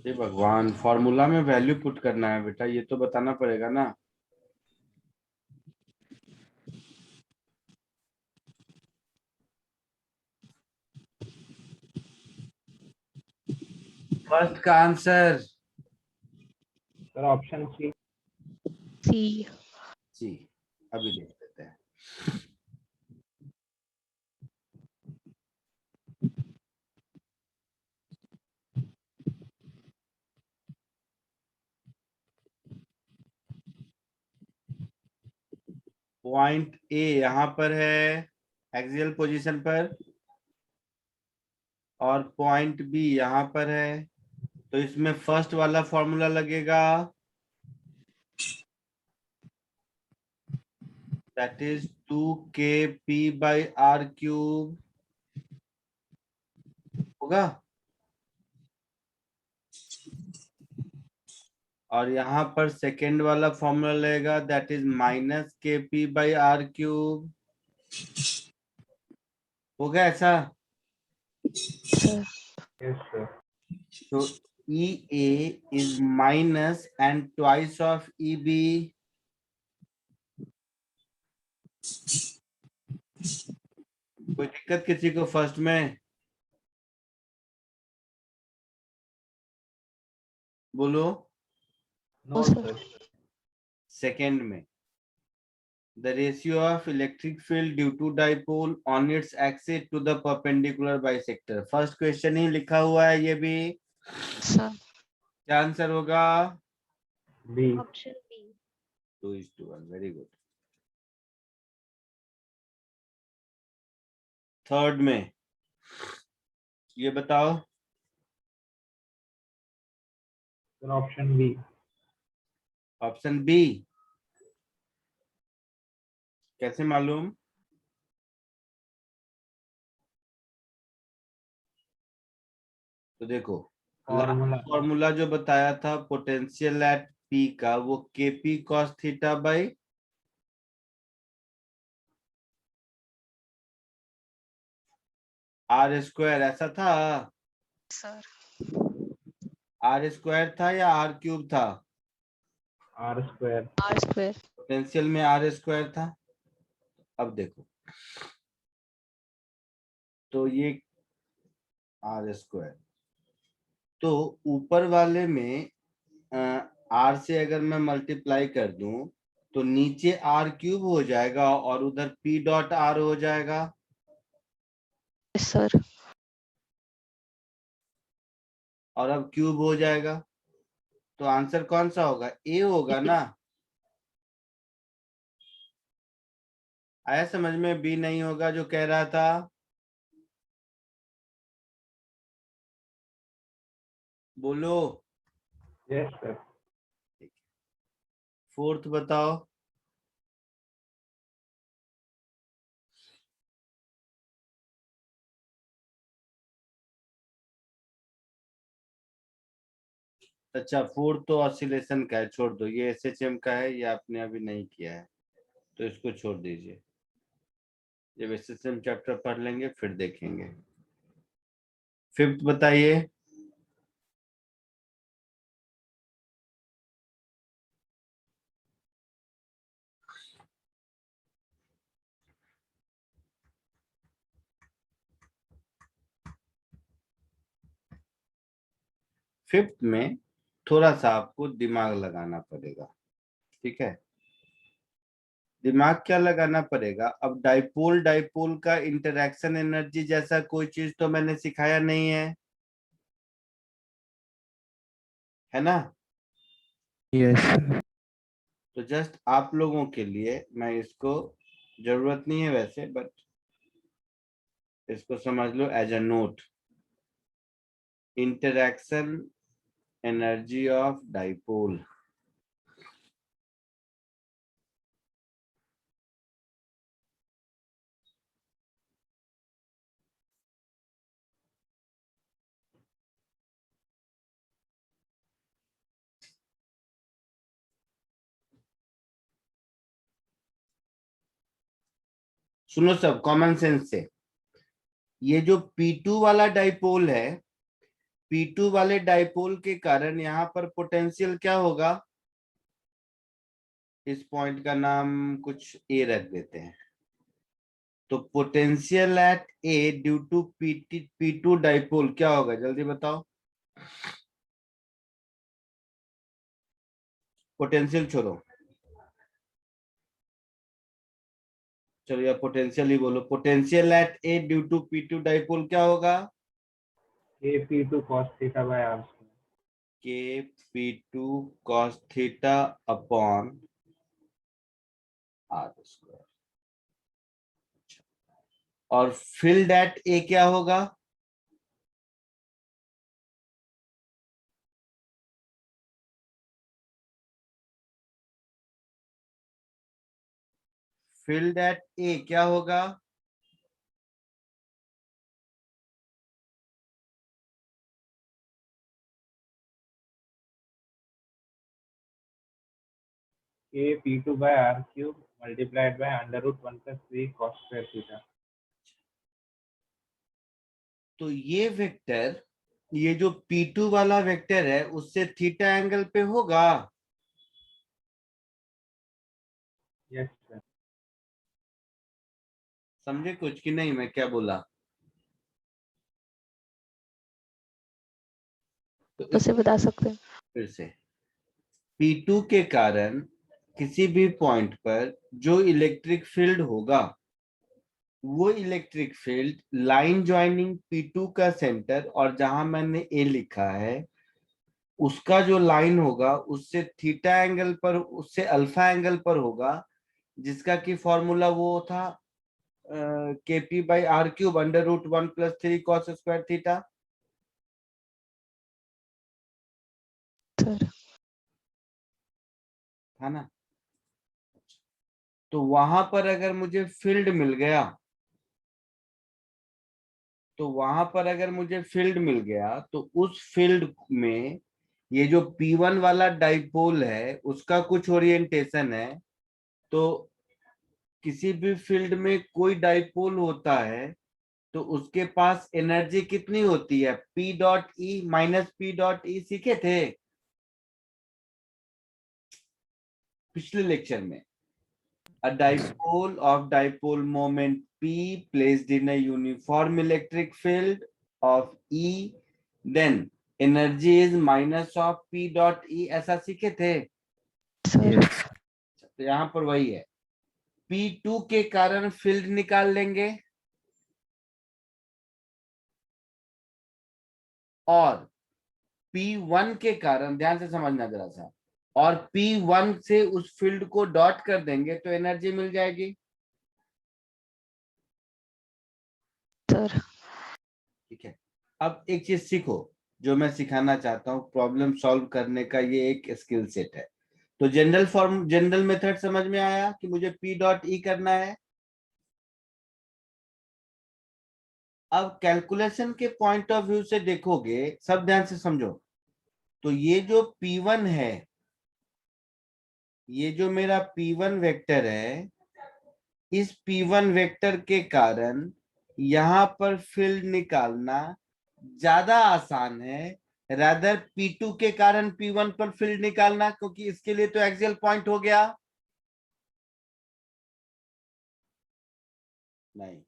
ये भगवान, फॉर्मूला में वैल्यू पुट करना है बेटा, ये तो बताना पड़ेगा ना। फर्स्ट का आंसर सर ऑप्शन सी। सी जी, अभी देख लेते हैं। पॉइंट ए यहां पर है एक्सियल पोजीशन पर, और पॉइंट बी यहां पर है, तो इसमें फर्स्ट वाला फॉर्मूला लगेगा, दैट इज 2kp/r³ होगा। और यहाँ पर सेकेंड वाला फॉर्मूला लगेगा, दैट इज -kp/r³। हो गया ऐसा? Sir yes sir. तो EA is minus and twice of EB. कोई दिक्कत किसी को फर्स्ट में? बोलो। No sir sir. सेकेंड में the ratio of electric field due to dipole on its axis to the perpendicular bisector. First question ही लिखा हुआ है ये भी। सर क्या आंसर होगा? B. Option B 2:1, very good. Third में ये बताओ। Sir option B. Option B, कैसे मालूम? तो देखो, फॉर्मूला। फॉर्मूला जो बताया था पोटेंशियल एट पी का, वो KP cos theta by r², ऐसा था? सर r² था या r³ था? r²। r² पोटेंशियल में r² था। अब देखो, तो ये r², तो ऊपर वाले में r से अगर मैं मल्टीप्लाई कर दूं तो नीचे r³ हो जाएगा और उधर p.r हो जाएगा। सर और अब क्यूब हो जाएगा, तो आंसर कौन सा होगा? ए होगा ना। आया समझ में? बी नहीं होगा जो कह रहा था? बोलो। Yes sir. फोर्थ बताओ। अच्छा, फोर्थ तो ऑसिलेशन का है, छोड़ दो। ये एसएचएम का है, ये आपने अभी नहीं किया है, तो इसको छोड़ दीजिए। जब एसएचएम चैप्टर पढ़ लेंगे फिर देखेंगे। फिफ्थ बताइए। फिफ्थ में थोड़ा सा आपको दिमाग लगाना पड़ेगा, ठीक है। दिमाग क्या लगाना पड़ेगा, अब डाइपोल डाइपोल का इंटरेक्शन एनर्जी जैसा कोई चीज तो मैंने सिखाया नहीं है ना। Yes, sir. तो जस्ट आप लोगों के लिए मैं इसको, जरूरत नहीं है वैसे, बट इसको समझ लो as a note, interaction energy of dipole. सुनो सब कॉमन सेंस से, ये जो P2 वाला डाइपोल है, P2 वाले डाइपोल के कारण यहाँ पर पोटेंशियल क्या होगा, इस पॉइंट का नाम कुछ ए रख देते हैं। तो potential at A due to P2 dipole क्या होगा, जल्दी बताओ। पोटेंशियल छोड़ो, चलो या पोटेंशियल ही बोलो। Potential at A due to P2 dipole क्या होगा, P2 cos theta by r square. K P2 cos theta upon R square. और फील्ड एट ए क्या होगा, फील्ड एट ए क्या होगा, P2 by r cube multiplied by under root 1 plus 3 cos square theta. तो ये वेक्टर, ये जो P2 वाला वेक्टर है उससे थीटा एंगल पे होगा। Yes, sir. समझे कुछ कि नहीं मैं क्या बोला। तो उसे बता सकते हैं। फिर से P2 के कारण किसी भी पॉइंट पर जो इलेक्ट्रिक फील्ड होगा, वो electric field line joining P2 का सेंटर और जहां मैंने ए लिखा है उसका जो लाइन होगा उससे थीटा एंगल पर, उससे अल्फा एंगल पर होगा, जिसका की फॉर्मूला वो था KP by R cube under root 1 + 3 cos square theta. Sir था ना। तो वहां पर अगर मुझे फील्ड मिल गया, तो वहां पर अगर मुझे फील्ड मिल गया तो उस फील्ड में ये जो P1 वाला डाइपोल है उसका कुछ ओरिएंटेशन है। तो किसी भी फील्ड में कोई डाइपोल होता है तो उसके पास एनर्जी कितनी होती है, P.E माइनस P.E सीखे थे पिछले लेक्चर में। A dipole of dipole moment P placed in a uniform electric field of E, then energy is minus of P.E, ऐसा सीखे थे। Sir Yes. तो यहाँ पर वही है, P2 के कारण फील्ड निकाल लेंगे और P1 के कारण, ध्यान से समझना जरा सा, और P1 से उस फील्ड को डॉट कर देंगे तो एनर्जी मिल जाएगी। सर ठीक है। अब एक चीज सीखो जो मैं सिखाना चाहता हूँ, प्रॉब्लम सॉल्व करने का ये एक स्किल सेट है। तो जनरल मेथड समझ में आया कि मुझे P.E करना है। अब कैलकुलेशन के पॉइंट ऑफ व्यू से देखोगे, सब ध्यान से समझो। तो ये जो P1 है, ये जो मेरा P1 वेक्टर है, इस P1 वेक्टर के कारण यहां पर फील्ड निकालना ज्यादा आसान है रादर P2 के कारण P1 पर फील्ड निकालना, क्योंकि इसके लिए तो एक्सियल पॉइंट हो गया। नहीं,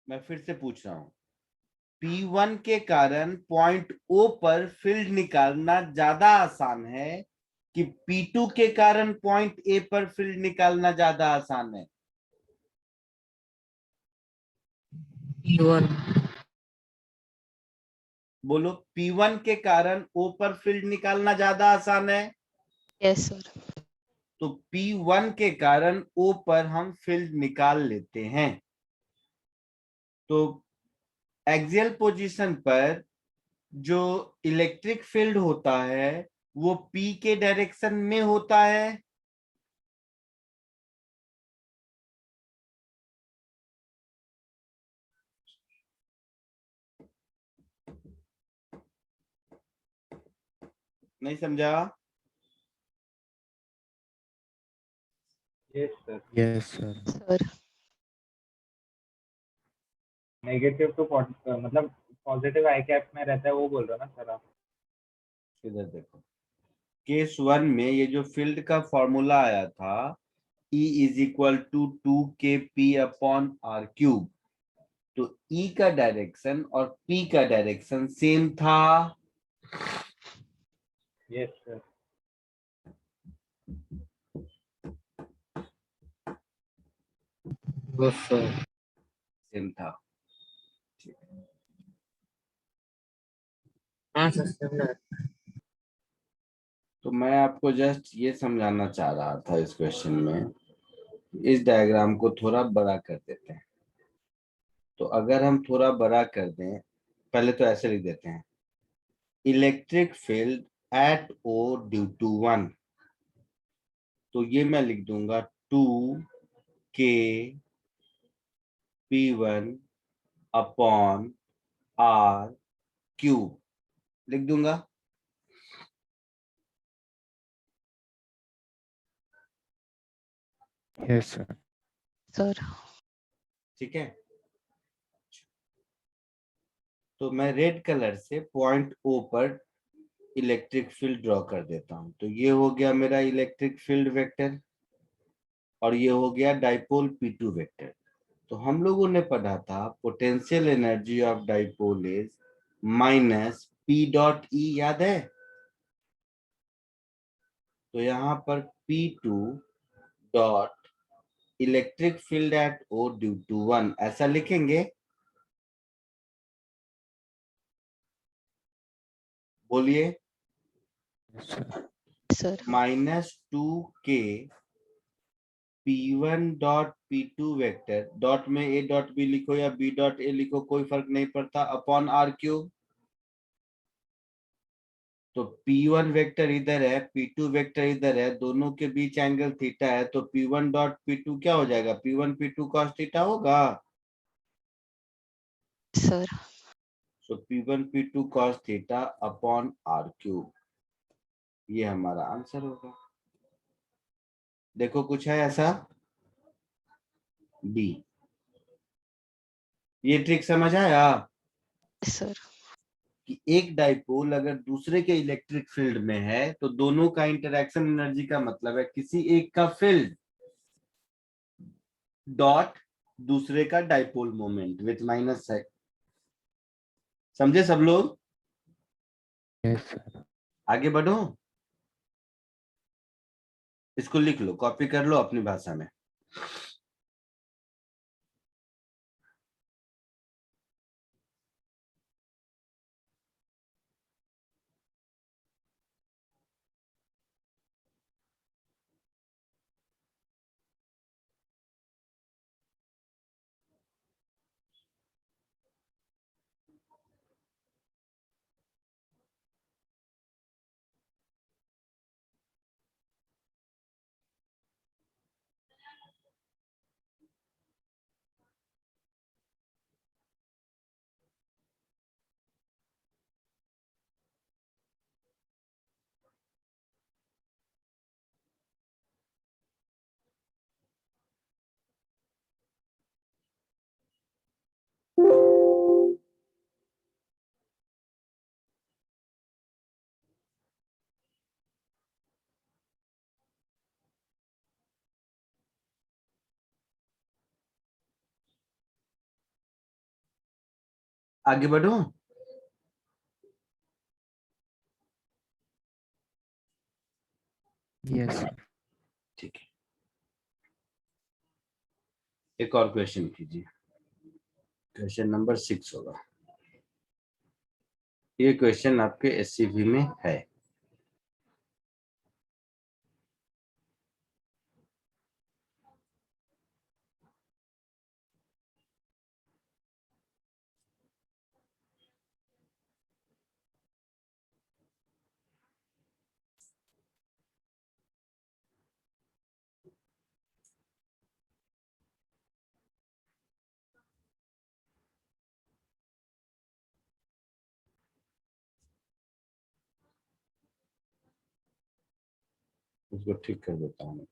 मैं फिर से पूछ रहा हूं, P1 के कारण पॉइंट O पर फील्ड निकालना ज्यादा आसान है कि P2 के कारण पॉइंट A पर फील्ड निकालना ज्यादा आसान है? P1. बोलो, P1 के कारण O पर फील्ड निकालना ज्यादा आसान है? Yes sir. तो P1 के कारण O पर हम फील्ड निकाल लेते हैं। तो एक्सियल पोजीशन पर जो इलेक्ट्रिक फील्ड होता है वो P के डायरेक्शन में होता है। नहीं समझा? Yes, sir. Yes, sir. Sir negative two मतलब पॉजिटिव आई कैप में रहता है वो बोल रहे हो ना सर आप? इधर देखो, केस 1 में ये जो फील्ड का फॉर्मूला आया था, E is equal to 2kp/r³, तो E का डायरेक्शन और P का डायरेक्शन सेम था। Yes sir. Yes, sir. Same था। हाँ सर समझा। तो मैं आपको जस्ट ये समझाना चाह रहा था इस क्वेश्चन में, इस डायग्राम को थोड़ा बड़ा कर देते हैं। तो अगर हम थोड़ा बड़ा कर दें, पहले तो ऐसे लिख देते हैं, electric field at O due to 1, तो ये मैं लिख दूंगा 2kP1/r³ लिख दूंगा। Yes, sir. सर ठीक है, तो मैं रेड कलर से पॉइंट O पर इलेक्ट्रिक फील्ड ड्रॉ कर देता हूं। तो ये हो गया मेरा इलेक्ट्रिक फील्ड वेक्टर और ये हो गया डाइपोल P2 वेक्टर। तो हम लोगों ने पढ़ा था potential energy of dipole is minus P.E, याद है? तो यहाँ पर P2 dot electric field at O due to 1 ऐसा लिखेंगे। बोलिए। Yes, sir. Sir -2k P1 dot P2 vector, dot में A डॉट B लिखो या B डॉट A लिखो, कोई फर्क नहीं पड़ता, अपॉन R³। तो P1 वेक्टर इधर है, P2 वेक्टर इधर है, दोनों के बीच एंगल थीटा है, तो P1 डॉट P2 क्या हो जाएगा? P1 P2 cos थीटा होगा। सर तो P1 P2 cos theta upon R³, ये हमारा आंसर होगा। देखो कुछ है ऐसा? B। ये ट्रिक समझ आया सर कि एक डाइपोल अगर दूसरे के इलेक्ट्रिक फील्ड में है तो दोनों का इंटरैक्शन एनर्जी का मतलब है किसी एक का फील्ड डॉट दूसरे का डाइपोल मोमेंट विथ माइनस है। समझे सब लोग? Yes, sir. आगे बढ़ो, इसको लिख लो, कॉपी कर लो अपनी भाषा में। आगे बढ़ो। Yes, sir. ठीक है, एक और क्वेश्चन कीजिए। क्वेश्चन नंबर 6 होगा। ये क्वेश्चन आपके एससीवी में है। उसको ठीक कर देता हूँ मैं।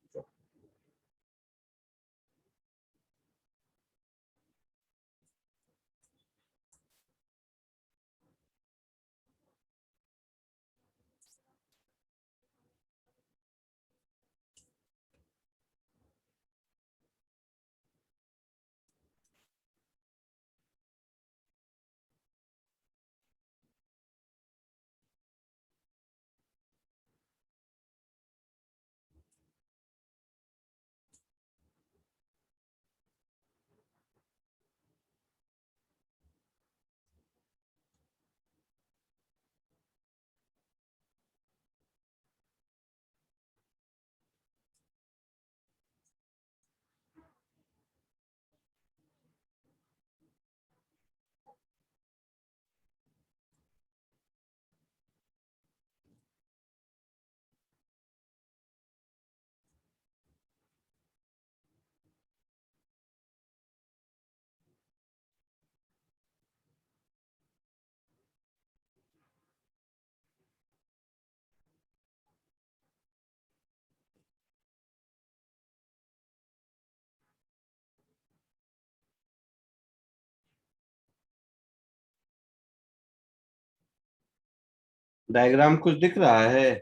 डायग्राम कुछ दिख रहा है?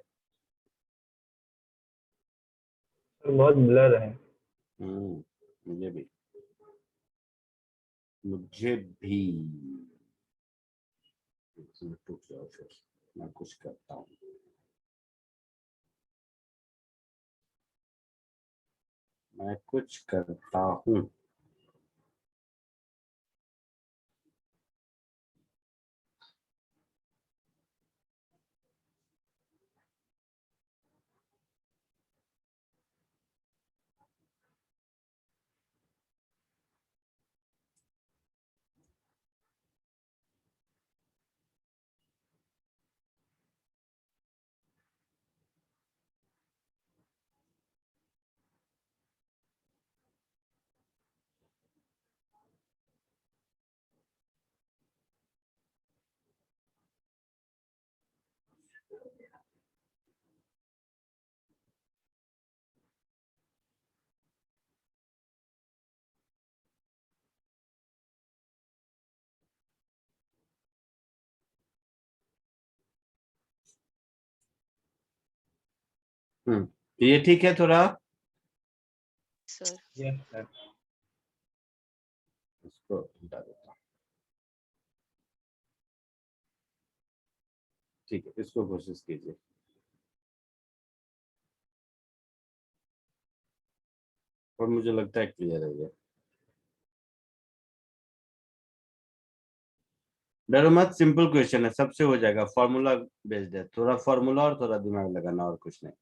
सर बहुत ब्लर है। मुझे भी, मुझे भी। टूट जाओ फिर, मैं कुछ करता हूँ। मैं कुछ करता हूँ। ये ठीक है थोड़ा? Sir. Yes sir. इसको हटा देता हूँ। ठीक है, इसको कोशिश कीजिए। और मुझे लगता है क्लियर है ये। डरो मत, सिंपल क्वेश्चन है, सबसे हो जाएगा। फॉर्मूला बेस्ड है, थोड़ा फॉर्मूला और थोड़ा दिमाग लगाना, और कुछ नहीं।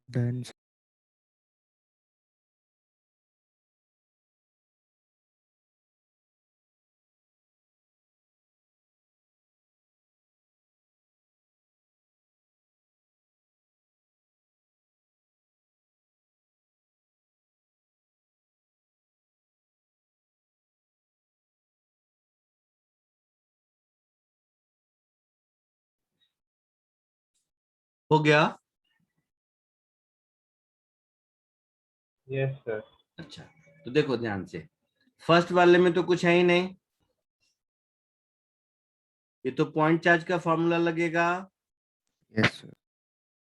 Done. हो गया? Yes, sir. अच्छा, तो देखो ध्यान से, फर्स्ट वाले में तो कुछ है ही नहीं, ये तो पॉइंट चार्ज का फॉर्मूला लगेगा, Yes, sir.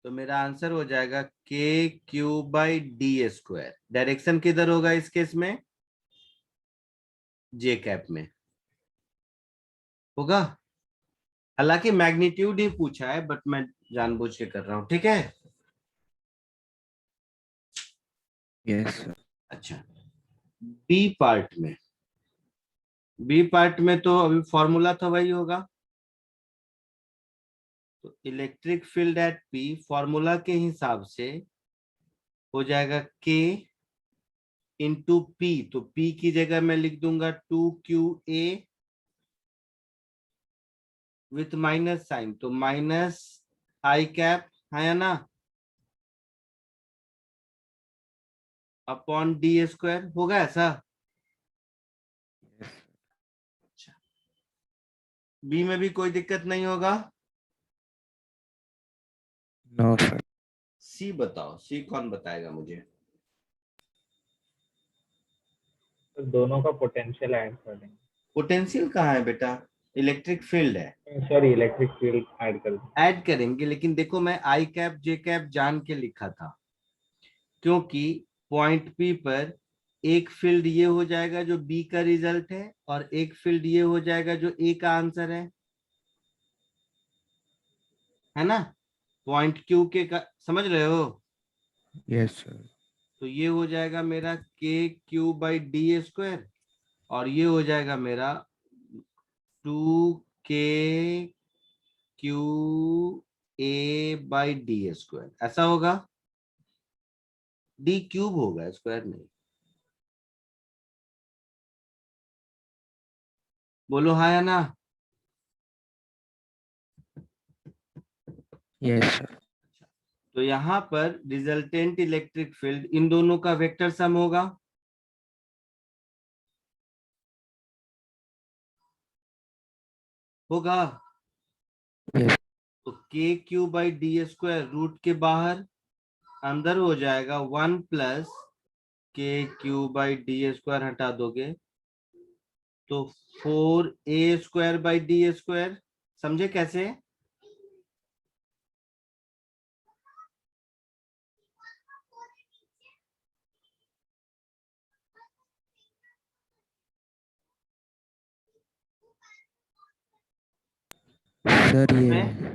तो मेरा आंसर हो जाएगा के Q by D square. Direction किधर होगा इस केस में? जे कैप में होगा। हालांकि मैग्नीट्यूड ही पूछा है, बट मैं जानबूझ के कर रहा हूं, ठीक है। Yes, sir. अच्छा, बी पार्ट में, बी पार्ट में तो अभी फॉर्मूला तो वही होगा, तो electric field eight P formula के हिसाब से हो जाएगा के इंटू पी, तो पी की जगह मैं लिख दूंगा 2QA विथ माइनस साइन, तो माइनस आई कैप है ना, अपॉन डी स्क्वायर होगा ऐसा। अच्छा, बी में भी कोई दिक्कत नहीं होगा। No, sir. सी बताओ, सी कौन बताएगा मुझे? तो दोनों का पोटेंशियल ऐड कर देंगे। पोटेंशियल कहाँ है बेटा? इलेक्ट्रिक फील्ड है, सॉरी, इलेक्ट्रिक फील्ड ऐड कर देंगे। ऐड करेंगे, लेकिन देखो मैं आई कैप जे कैप जान के लिखा था, क्योंकि पॉइंट पी पर एक फील्ड ये हो जाएगा जो बी का रिजल्ट है, और एक फील्ड ये हो जाएगा जो ए का आंसर है ना। पॉइंट क्यू के का समझ रहे हो? Yes, sir. तो ये हो जाएगा मेरा के क्यू बाई डी स्क्वायर, और ये हो जाएगा मेरा 2 के Q A by D square, ऐसा होगा। डी क्यूब होगा, स्क्वायर नहीं। बोलो हाँ या ना। Yes, sir. तो यहाँ पर रिजल्टेंट इलेक्ट्रिक फील्ड इन दोनों का वेक्टर सम होगा, होगा। Yes. तो K Q by D square root के बाहर, अंदर हो जाएगा 1 प्लस के क्यू बाई डी स्क्वायर, हटा दोगे तो 4a square by D square. समझे कैसे? Sir, ये में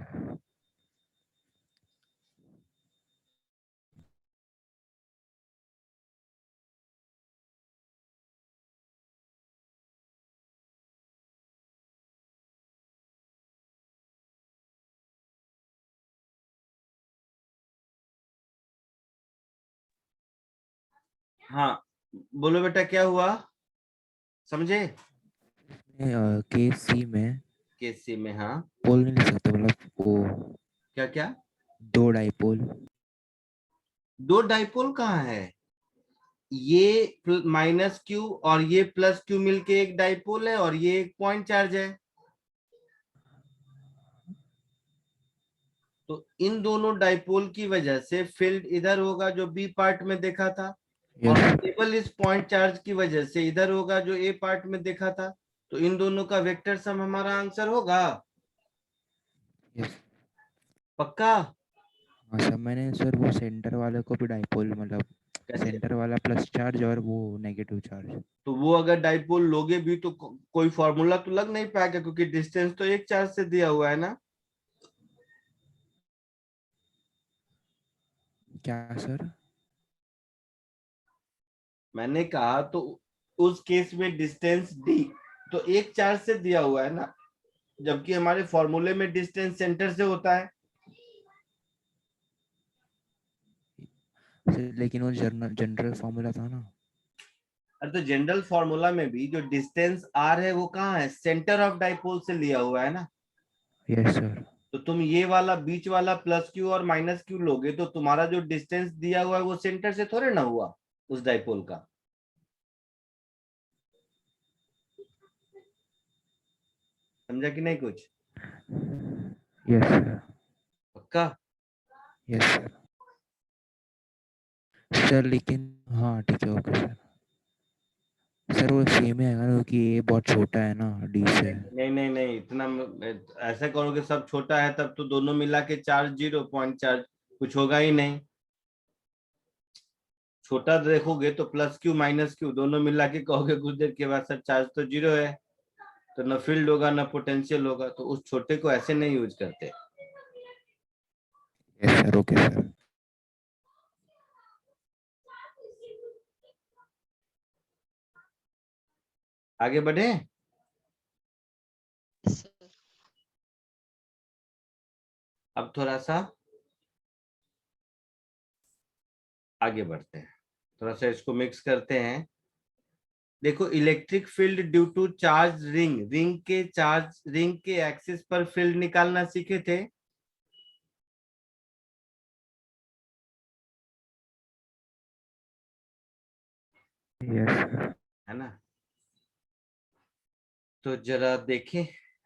हाँ, बोलो बेटा क्या हुआ, समझे? केस सी में केस सी में, हाँ पोल नहीं लिख सकते, मतलब वो क्या क्या? दो डाइपोल। दो डाइपोल कहाँ है? ये माइनस क्यू और ये प्लस क्यू मिलके एक डाइपोल है, और ये एक पॉइंट चार्ज है। तो इन दोनों डाइपोल की वजह से फील्ड इधर होगा जो बी पार्ट में देखा था, और Yes. केवल इस पॉइंट चार्ज की वजह से इधर होगा जो ए पार्ट में देखा था। तो इन दोनों का वेक्टर सम हमारा आंसर होगा, Yes. पक्का? हाँ सर, मैंने सर वो सेंटर वाले को भी डाइपोल, मतलब कैसे? सेंटर वाला प्लस चार्ज और वो नेगेटिव चार्ज। तो वो अगर डाइपोल लोगे भी तो कोई फॉर्मूला तो लग नहीं पाएगा, क्योंकि डिस्टेंस तो एक चार्ज से दिया हुआ है ना। क्या सर? मैंने कहा तो उस केस में डिस्टेंस डी तो एक चार्ज से दिया हुआ है ना, जबकि हमारे फॉर्मूले में डिस्टेंस सेंटर से होता है। लेकिन वो जनरल फॉर्मूला था ना। अरे तो जनरल फॉर्मूला में भी जो डिस्टेंस आर है वो कहाँ है, सेंटर ऑफ डाइपोल से लिया हुआ है ना। Yes sir. तो तुम ये वाला बीच वाला प्लस क्यू और माइनस क्यू लोगे तो तुम्हारा जो डिस्टेंस दिया हुआ है वो सेंटर से थोड़े ना हुआ उस डाइपोल का। समझा कि नहीं कुछ? Yes sir. पक्का? Yes sir. सर लेकिन हाँ ठीक है, ओके सर। सर वो सेम ही आएगा ना, क्योंकि ये बहुत छोटा है ना डी से। नहीं नहीं नहीं, इतना ऐसा करोगे सब छोटा है तब तो दोनों मिला के चार्ज 0.4 कुछ होगा ही नहीं। छोटा देखोगे तो प्लस क्यू माइनस क्यू दोनों मिला के कहोगे कुछ देर के बाद सर चार्ज तो 0 है, तो न फील्ड होगा न पोटेंशियल होगा, तो उस छोटे को ऐसे नहीं यूज करते। Yes sir, okay sir. आगे बढ़े? Yes, sir. अब थोड़ा सा आगे बढ़ते हैं, थोड़ा सा इसको मिक्स करते हैं। देखो, electric field due to charge ring, ring के एक्सिस पर फील्ड निकालना सीखे थे। Yes sir. है ना? तो जरा देखें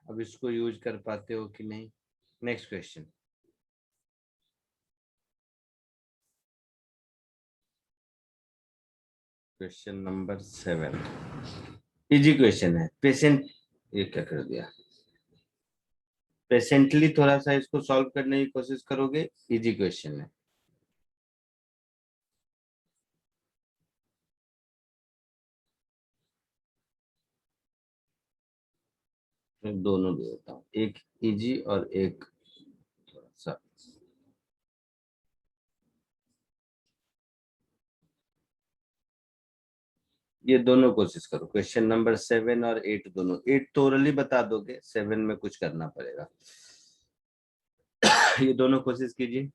अब इसको यूज कर पाते हो कि नहीं। Next question, question number 7, easy question है। पेशेंट, ये क्या कर दिया, पेशेंटली थोड़ा सा इसको सॉल्व करने की कोशिश करोगे, इजी क्वेश्चन है। मैं दोनों दे देता हूँ, एक इजी और एक थोड़ा सा। ये दोनों कोशिश करो, क्वेश्चन नंबर 7 और 8 दोनों। 8 तो ओरली बता दोगे, 7 में कुछ करना पड़ेगा। ये दोनों कोशिश कीजिए।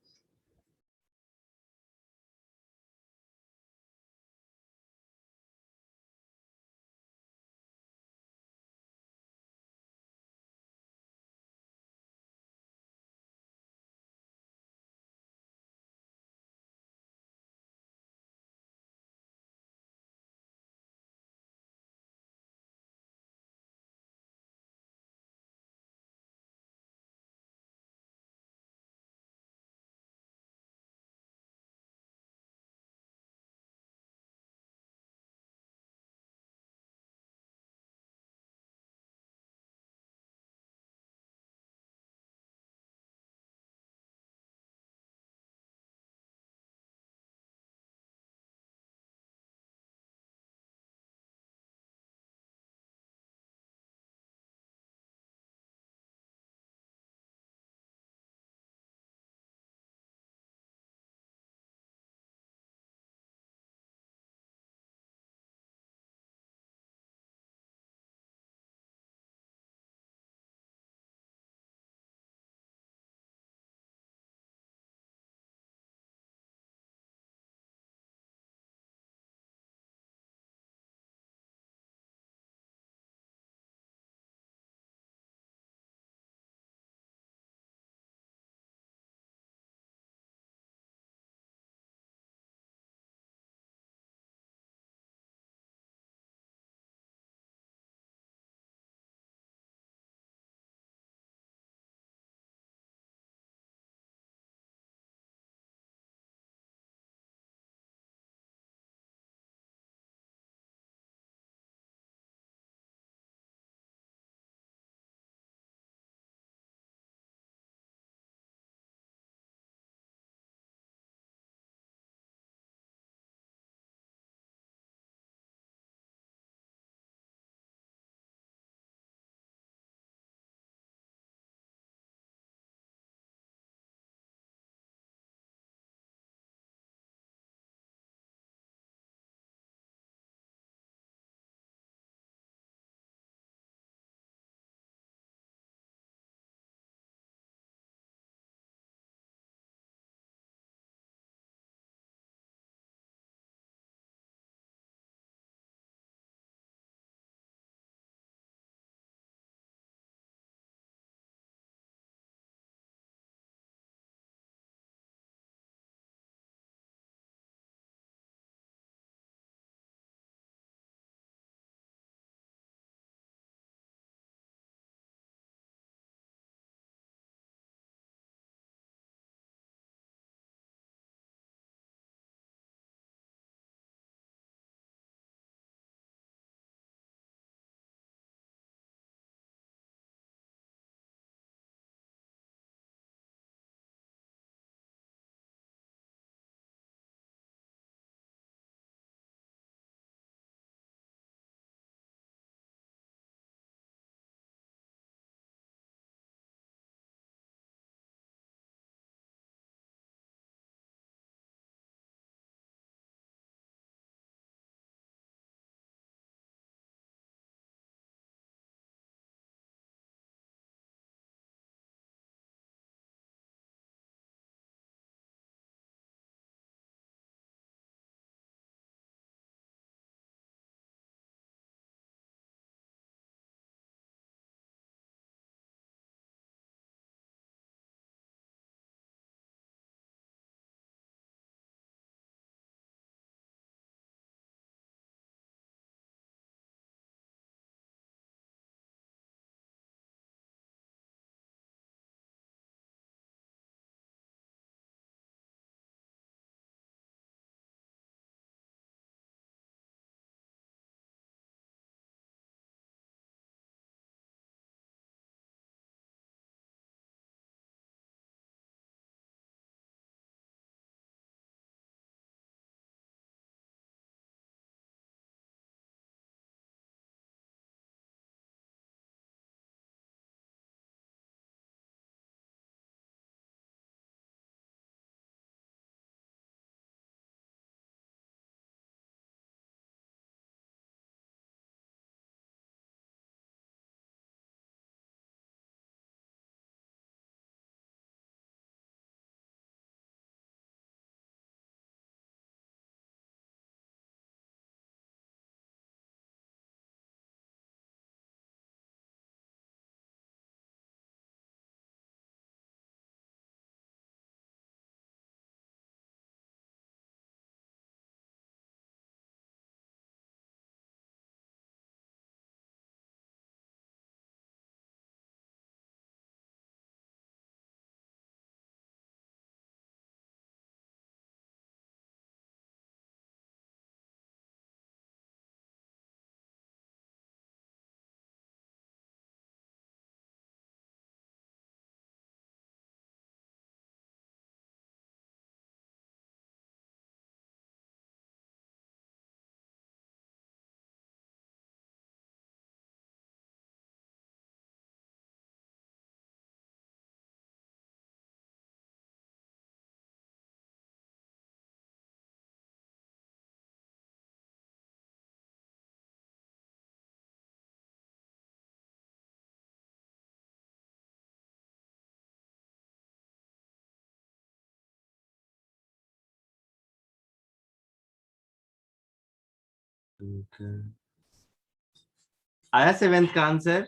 आया सेवेंथ का आंसर?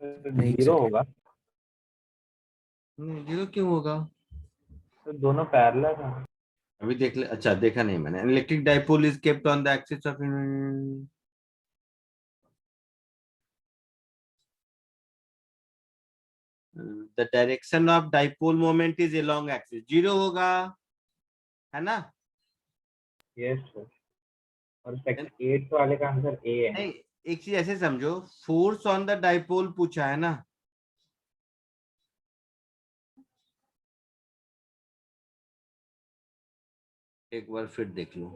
नहीं 0 सर। होगा, जीरो क्यों होगा? तो दोनों पैरेलल है। अभी देख ले। अच्छा, देखा नहीं मैंने। Electric dipole is kept on the axis of the direction of dipole moment is along axis. Zero होगा, है ना? Yes sir. और सेकंड 8 वाले का आंसर ए है। नहीं, एक चीज ऐसे समझो, फोर्स ऑन द डाइपोल पूछा है ना। एक बार फिर देख लो।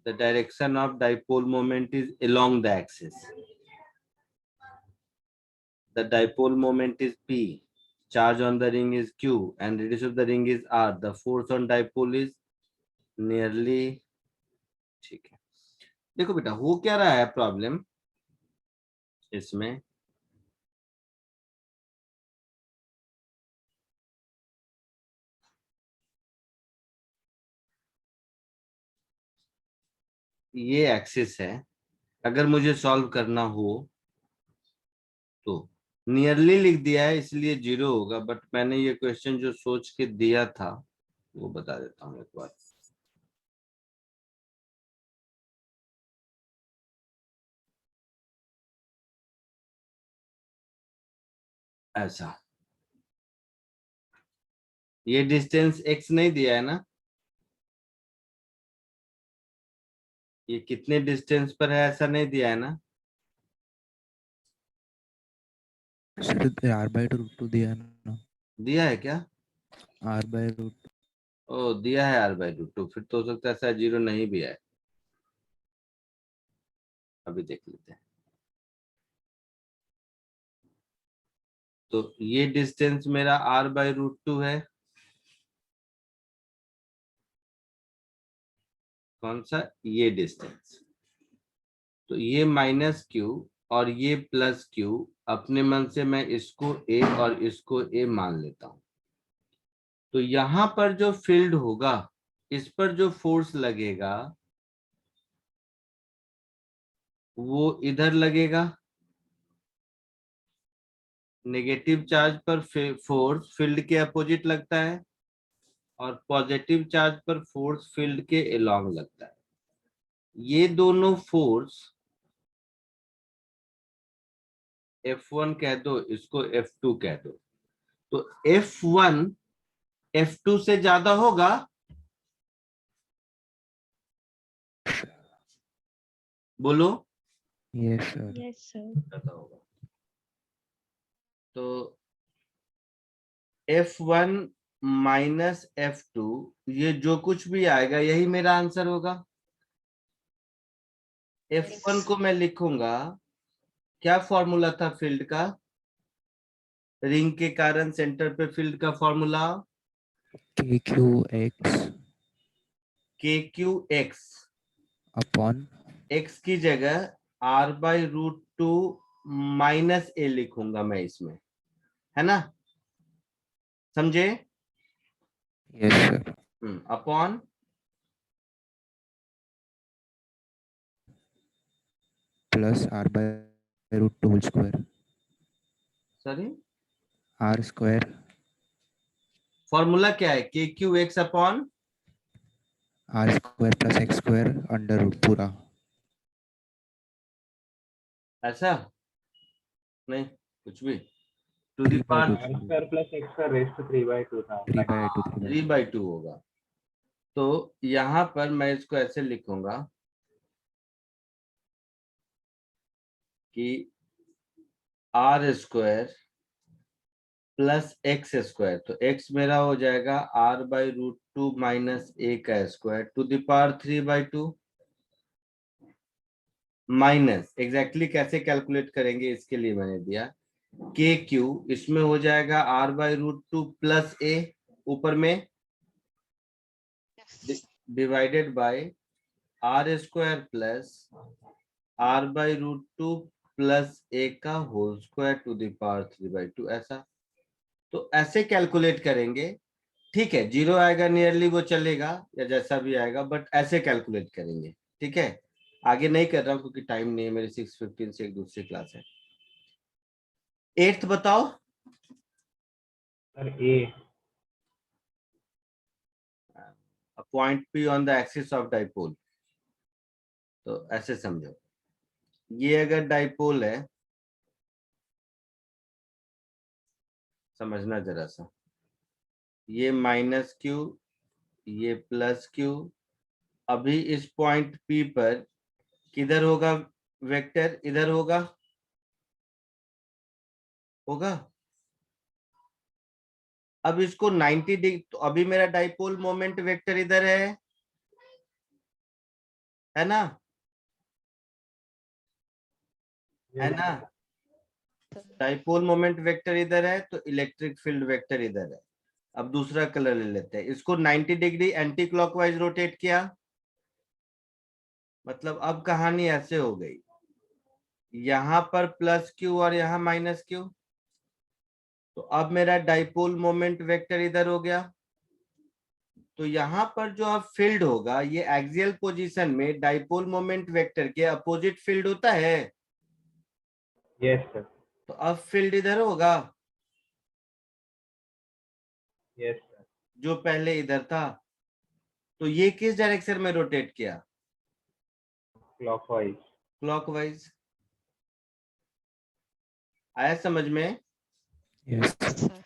The direction of dipole moment is along the axis. The dipole moment is P. Charge on the ring is Q and radius of the ring is R. The force on dipole is nearly, ठीक है। देखो बेटा, हो क्या रहा है प्रॉब्लम इसमें, ये एक्सिस है। अगर मुझे सॉल्व करना हो तो नियरली लिख दिया है इसलिए जीरो होगा, बट मैंने ये क्वेश्चन जो सोच के दिया था वो बता देता हूँ एक बार। ऐसा, ये डिस्टेंस x नहीं दिया है ना, ये कितने डिस्टेंस पर है ऐसा नहीं दिया है ना। सर r/√2 दिया है ना। दिया है क्या? r/√2। ओ, दिया है r/√2, फिर तो हो सकता है ऐसा जीरो नहीं भी है। अभी देख लेते हैं। तो ये डिस्टेंस मेरा r/√2 है। कौन सा? ये डिस्टेंस। तो ये माइनस क्यू और ये प्लस क्यू, अपने मन से मैं इसको a और इसको a मान लेता हूं। तो यहां पर जो फील्ड होगा, इस पर जो फोर्स लगेगा वो इधर लगेगा। नेगेटिव चार्ज पर फोर्स फील्ड के अपोजिट लगता है और पॉजिटिव चार्ज पर फोर्स फील्ड के अलोंग लगता है। ये दोनों फोर्स F1 कह दो, इसको F2 कह दो। तो F1 F2 से ज्यादा होगा। बोलो। Yes sir. Yes, sir. ज्यादा होगा। तो F1 माइनस F2, ये जो कुछ भी आएगा यही मेरा आंसर होगा। F1 को मैं लिखूंगा, क्या फॉर्मूला था फील्ड का? रिंग के कारण सेंटर पे फील्ड का formula kqx KQX। Upon x की जगह r/√2 माइनस a लिखूंगा मैं इसमें, है ना? समझे? Yes sir upon plus r/√2 whole square sorry, r square formula क्या है? KQX upon r square plus x square under root पूरा। ऐसा नहीं, कुछ भी to the 3/2 power r square plus x square raise to 3/2 था। 3/2 3/2 होगा। तो यहां पर मैं इसको ऐसे लिखूंगा कि r square plus X square, तो x मेरा हो जाएगा r/√2 माइनस a का square to the power 3/2 minus, exactly कैसे कैलकुलेट करेंगे इसके लिए मैंने दिया KQ, इसमें हो जाएगा r/√2 प्लस a ऊपर में divided by r square plus r/√2 plus a का whole square to the power 3/2। ऐसा, तो ऐसे कैलकुलेट करेंगे ठीक है, 0 आएगा नियरली वो चलेगा, या जैसा भी आएगा, बट ऐसे कैलकुलेट करेंगे। ठीक है, आगे नहीं कर रहा हूं क्योंकि टाइम नहीं है, मेरी 6:15 से एक दूसरी क्लास है। 8th बताओ। Sir A. A point P on the axis of dipole, तो ऐसे समझो, ये अगर डाइपोल है, समझना जरा सा, ये -q, ये +q, अभी इस पॉइंट P पर किधर होगा वेक्टर? इधर होगा, होगा। अब इसको 90 डिग्री, तो अभी मेरा डाइपोल मोमेंट वेक्टर इधर है ना, है ना? डाइपोल मोमेंट वेक्टर इधर है, तो इलेक्ट्रिक फील्ड वेक्टर इधर है। अब दूसरा कलर ले लेते हैं, इसको 90 डिग्री एंटी क्लॉकवाइज रोटेट किया, मतलब अब कहानी ऐसे हो गई, यहां पर +q और यहाँ -q, तो अब मेरा डाइपोल मोमेंट वेक्टर इधर हो गया। तो यहाँ पर जो अब फील्ड होगा, ये एक्सियल पोजीशन में डाइपोल मोमेंट वेक्टर के अपोजिट फील्ड होता है। Yes sir. तो अब फील्ड इधर होगा, यस सर। जो पहले इधर था। तो ये किस डायरेक्शन में रोटेट किया? क्लॉकवाइज। क्लॉकवाइज। आया समझ में? Yes sir.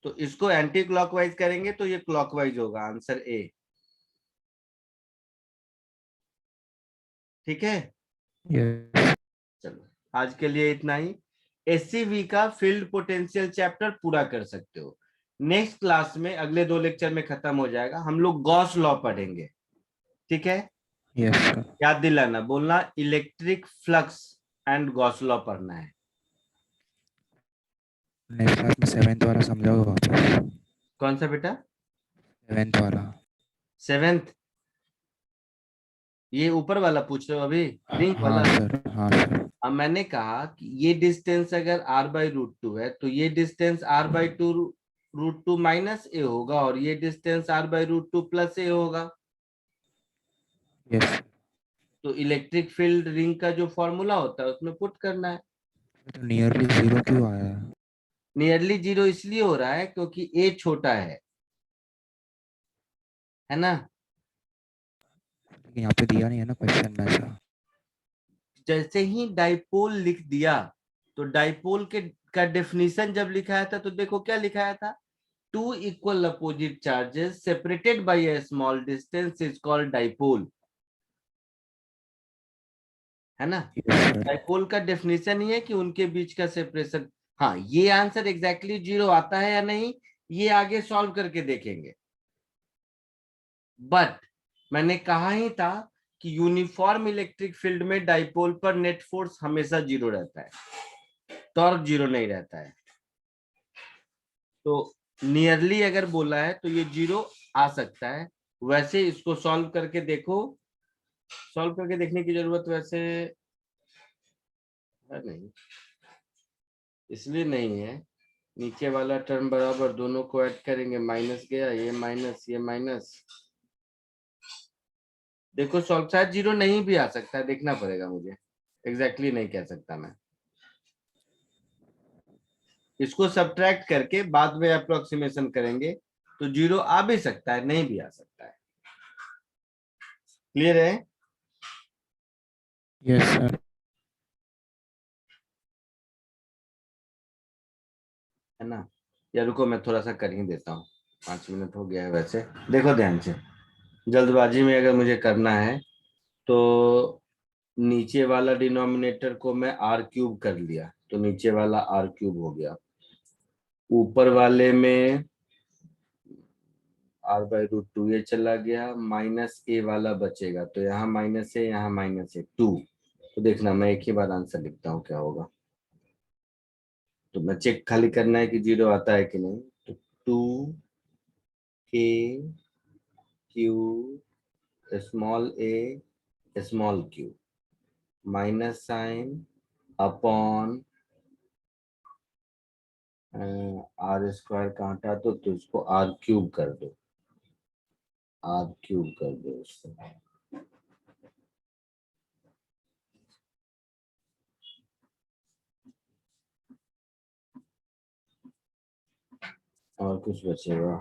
तो इसको एंटी क्लॉकवाइज करेंगे तो ये क्लॉकवाइज होगा, आंसर ए। ठीक है, यस चलो आज के लिए इतना ही। एससीवी का फील्ड पोटेंशियल चैप्टर पूरा कर सकते हो। नेक्स्ट क्लास में अगले 2 लेक्चर में खत्म हो जाएगा, हम लोग गॉस लॉ पढ़ेंगे। ठीक है, यस सर। याद दिलाना, बोलना electric flux and Gauss law पढ़ना है। नेक्स्ट क्लास में 7th वाला समझाओगे वापस? कौन सा बेटा? 7th वाला। 7th? ये ऊपर वाला पूछ रहे हो अभी, रिंग हाँ वाला? सर, हाँ सर। अब मैंने कहा कि ये डिस्टेंस अगर r/√2 है, तो ये डिस्टेंस r/2√2 -a होगा, और ये डिस्टेंस r/√2 + a होगा। यस। तो इलेक्ट्रिक फील्ड रिंग का जो फॉर्मूला होता है उसमें पुट करना है। तो नियरली 0 क्यों आया है? नियरली 0 इसलिए हो रहा है क्योंकि a छोटा है ना? लेकिन यहाँ पे दिया नहीं है ना क्वेश्चन में ऐसा। जैसे ही डाइपोल लिख दिया, तो डाइपोल के का डेफिनेशन जब लिखाया था, तो देखो क्या लिखाया था, 2 equal opposite charges separated by a small distance is called dipole, है ना? Yes sir. डाइपोल का डेफिनेशन ही है कि उनके बीच का सेपरेशन। हाँ, ये आंसर एग्जैक्टली 0 आता है या नहीं, ये आगे सॉल्व करके देखेंगे। बट मैंने कहा ही था कि यूनिफॉर्म इलेक्ट्रिक फील्ड में डाइपोल पर नेट फोर्स हमेशा 0 रहता है, टॉर्क 0 नहीं रहता है। तो नियरली अगर बोला है तो ये 0 आ सकता है। वैसे इसको सॉल्व करके देखो, सॉल्व करके देखने की जरूरत वैसे है नहीं, इसलिए नहीं है। नीचे वाला टर्म बराबर, दोनों को ऐड करेंगे, माइनस गया, ये माइनस ये माइनस। देखो सॉल्व, शायद 0 नहीं भी आ सकता है, देखना पड़ेगा मुझे, एग्जैक्टली नहीं कह सकता मैं। इसको सब्ट्रैक्ट करके बाद में अप्रोक्सीमेशन करेंगे, तो 0 आ भी सकता है, नहीं भी आ सकता है। क्लियर है? Yes sir. है ना? या रुको, मैं थोड़ा सा कर ही देता हूँ, 5 मिनट हो गया है वैसे। देखो ध्यान से, जल्दबाजी में अगर मुझे करना है तो नीचे वाला डिनोमिनेटर को मैं r³ कर लिया, तो नीचे वाला r³ हो गया। ऊपर वाले में r/√2 ये चला गया, -a वाला बचेगा, तो यहाँ -a, यहाँ -2। तो देखना, मैं एक ही बार आंसर लिखता हूँ क्या होगा। तो मैं चेक खाली करना है कि 0 आता है कि नहीं। तो 2k⁻ small a small q minus sign upon R square काटा तो उसको आर क्यूब कर दो, आर क्यूब कर दो उसको। और कुछ बचेगा?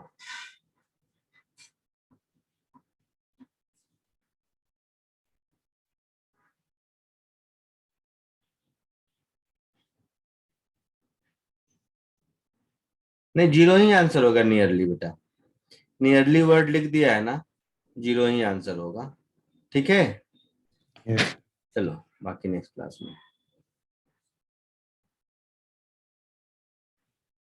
नहीं, जीरो ही आंसर होगा नियरली बेटा, नियरली वर्ड लिख दिया है ना, जीरो ही आंसर होगा। ठीक है, यस। चलो बाकी नेक्स्ट क्लास में।